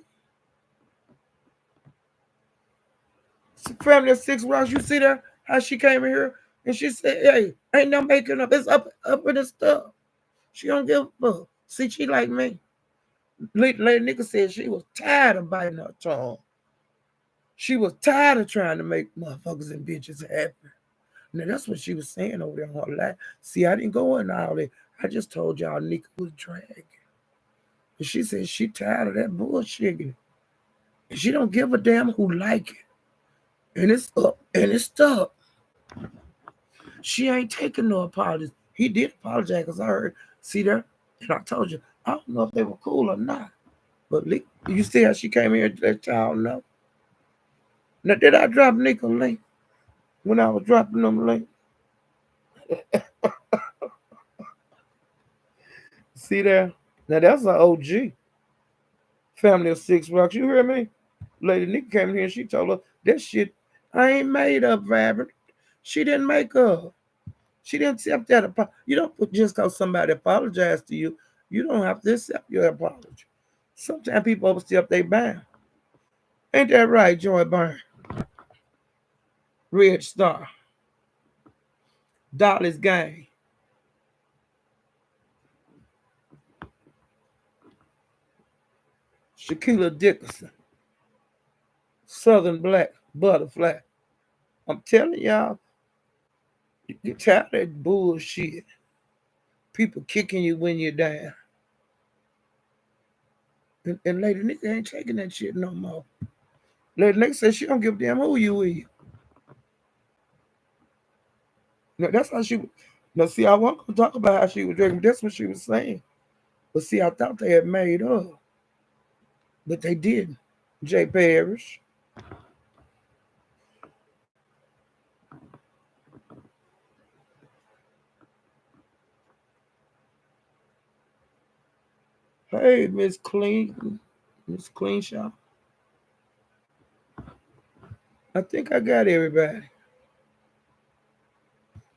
It's a family of 6 rocks. You see that? How she came in here and she said, hey, ain't no making up. It's up and it's stuck. She don't give a fuck. See, she like me. Lady Nika said she was tired of biting her tongue. She was tired of trying to make motherfuckers and bitches happy. Now that's what she was saying over there on her life. See, I didn't go in all that. I just told y'all Nika was dragging. And she said she tired of that bullshit. And she don't give a damn who like it. And it's up and it's stuck. She ain't taking no apologies. He did apologize because I heard, see there? And I told you, I don't know if they were cool or not. But you see how she came here to let y'all know? Now, did I drop Nick a link when I was dropping them links? See there? Now, that's an OG. Family of 6 rocks. You hear me? Lady Nick came here and she told her, that shit, I ain't made up, Vibrant. She didn't make up. She didn't accept that apology. You don't just because somebody apologized to you, you don't have to accept your apology. Sometimes people overstep their bound. Ain't that right, Joy Byrne? Red Star, Dolly's Gang, Shaquilla Dickerson, Southern Black, Butterfly. I'm telling y'all, you tired of that bullshit. People kicking you when you're down. And Lady Nick ain't taking that shit no more. Lady Nick said she don't give a damn who you is. Now, that's how she. Now, see, I wasn't gonna talk about how she was drinking. That's what she was saying. But see, I thought they had made up, but they didn't. Jay Parrish. Hey, Miss Clean, Miss Clean Shop. I think I got everybody.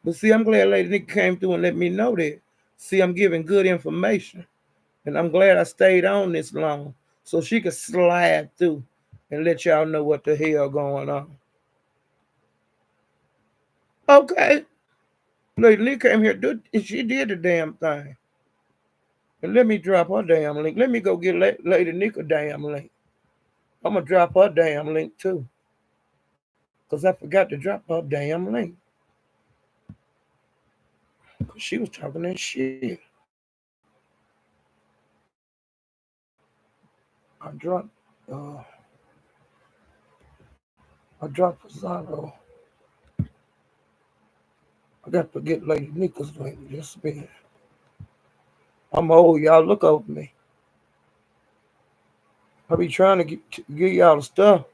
But see, I'm glad Lady Nick came through and let me know that. See, I'm giving good information. And I'm glad I stayed on this long so she could slide through and let y'all know what the hell going on. Okay. Lady Nick came here, and she did the damn thing. And let me drop her damn link. Let me go get Lady Nick a damn link. I'm going to drop her damn link too. Because I forgot to drop her damn link. Because she was talking that shit. I dropped, uh, I dropped Pizarro. I got to get Lady Nick's link. Just a minute. I'm old, y'all. Look over me. I be trying to get y'all the stuff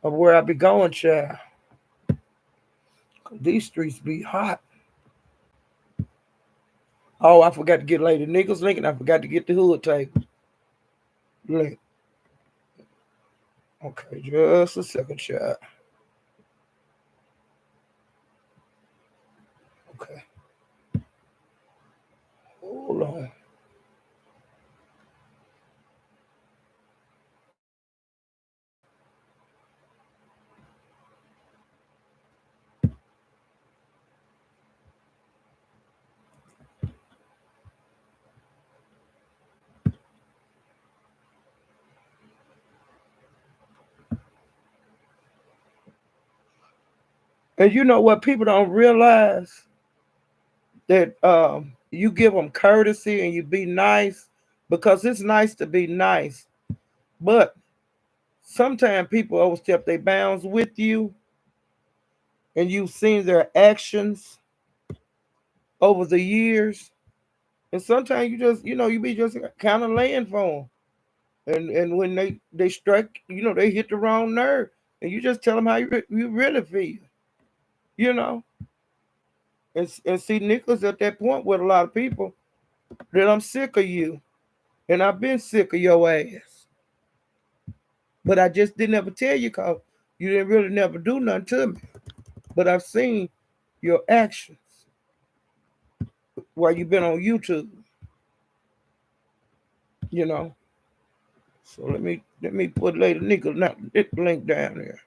of where I be going, child. These streets be hot. Oh, I forgot to get Lady Nichols link, and I forgot to get the hood table link. Okay, just a second, child. Okay, hold on. And you know what? People don't realize that you give them courtesy and you be nice because it's nice to be nice. But sometimes people overstep their bounds with you and you've seen their actions over the years. And sometimes you just, you be just kind of laying for them. And when they strike, they hit the wrong nerve. And you just tell them how you really feel, you know. And see, Nicholas at that point with a lot of people that I'm sick of you. And I've been sick of your ass. But I just didn't ever tell you because you didn't really never do nothing to me. But I've seen your actions while you've been on YouTube, you know. So let me put Lady Nickel link down there.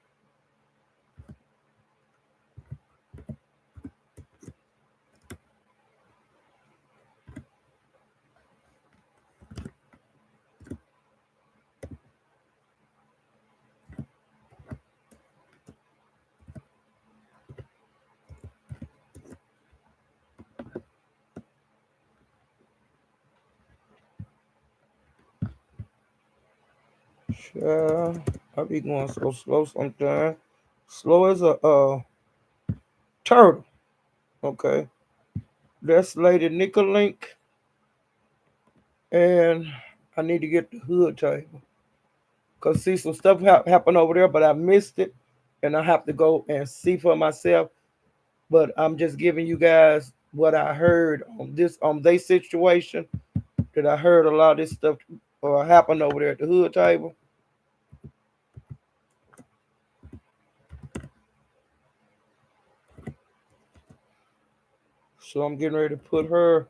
I be going so slow sometimes. Slow as a turtle. Okay. That's Lady Nickel link. And I need to get the hood table. Cause see some stuff happened over there, but I missed it. And I have to go and see for myself. But I'm just giving you guys what I heard on this on their situation. That I heard a lot of this stuff happened over there at the hood table. So I'm getting ready to put her.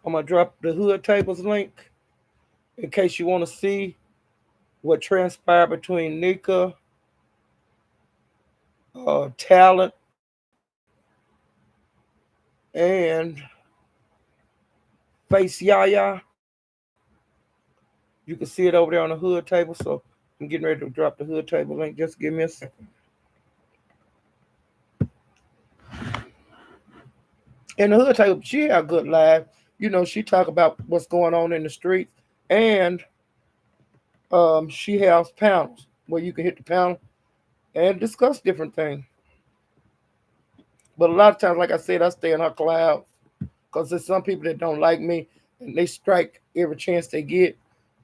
I'm gonna drop the hood tables link in case you want to see what transpired between Nika, Talent, and Face Yaya. You can see it over there on the hood table. So I'm getting ready to drop the hood table link. Just give me a second. And the hood table, she had a good live. She talk about what's going on in the streets, and she has panels where you can hit the panel and discuss different things. But a lot of times, like I said, I stay in her cloud because there's some people that don't like me and they strike every chance they get.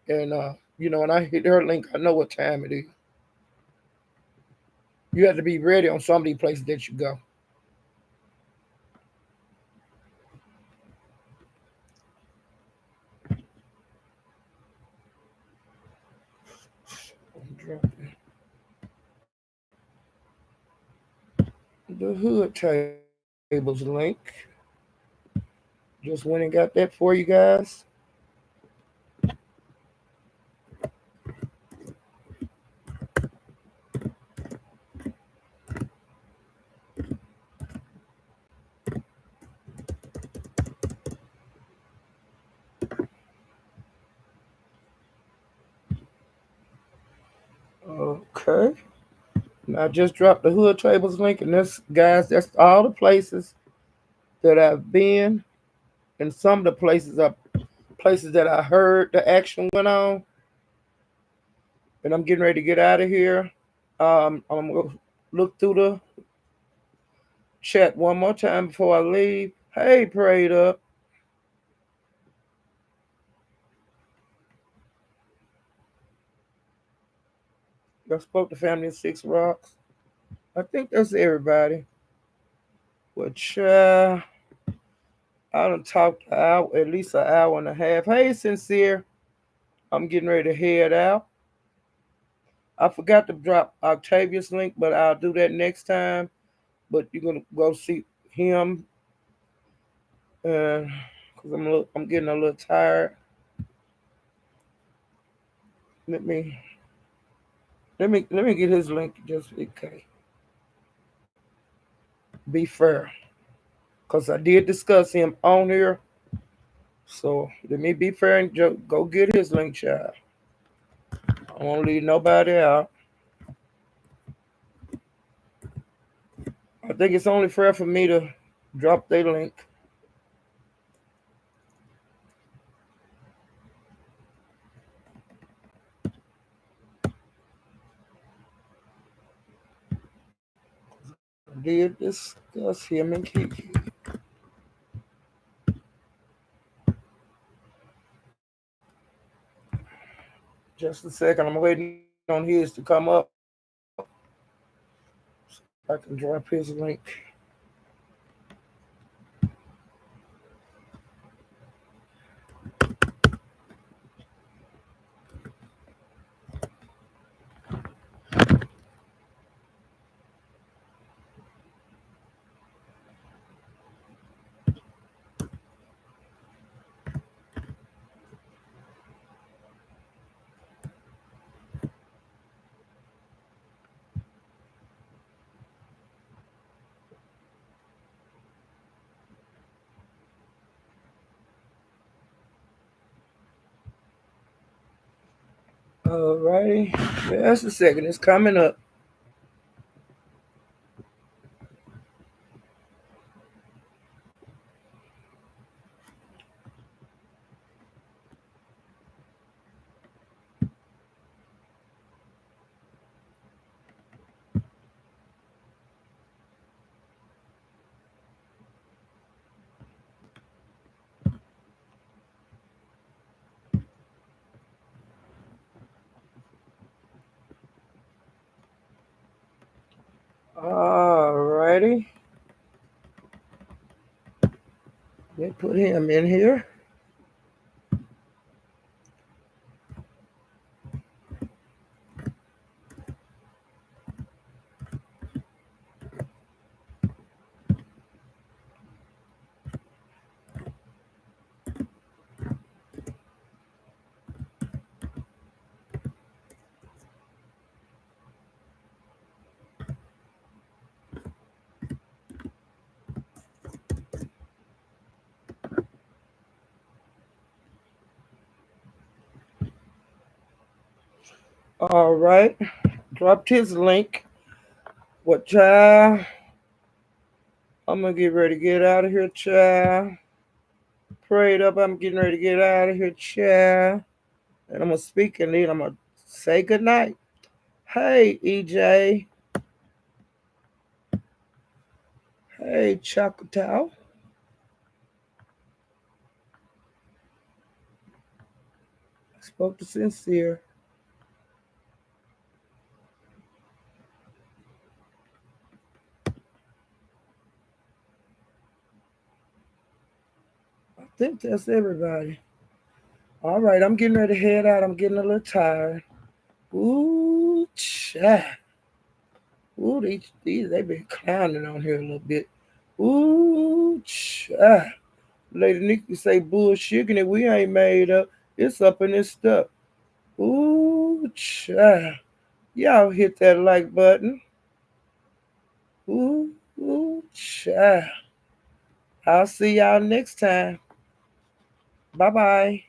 And when I hit her link, I know what time it is. You have to be ready on some of these places that you go. The hood tables link. Just went and got that for you guys. Okay. Now I just dropped the hood tables link, and that's all the places that I've been, and some of the places that I heard the action went on. And I'm getting ready to get out of here. I'm gonna look through the chat one more time before I leave. Hey, prayed up. I spoke to family of Six Rocks. I think that's everybody. Which I done talked at least an hour and a half. Hey, sincere. I'm getting ready to head out. I forgot to drop Octavius link, but I'll do that next time. But you're gonna go see him, because I'm getting a little tired. Let me let me get his link just okay. Be fair, because I did discuss him on here. So let me be fair and go get his link, child. I won't leave nobody out. I think it's only fair for me to drop their link. did discuss him and Kiki. Just a second, I'm waiting on his to come up so I can drop his link. Alrighty, just a second, it's coming up. Alrighty, they put him in here. All right, dropped his link. What, child? I'm gonna get ready to get out of here, child. Prayed up. I'm getting ready to get out of here, child. And I'm gonna speak and then I'm gonna say goodnight. Hey, EJ. Hey, Chocotao. I spoke to Sincere. I think that's everybody. All right, I'm getting ready to head out. I'm getting a little tired. Ooh, child. Ooh, these they been clowning on here a little bit. Ooh, child. Lady Nikki say bullshit and we ain't made up. It's up in this stuff. Ooh, child. Y'all hit that like button. Ooh, ooh, child. I'll see y'all next time. Bye bye.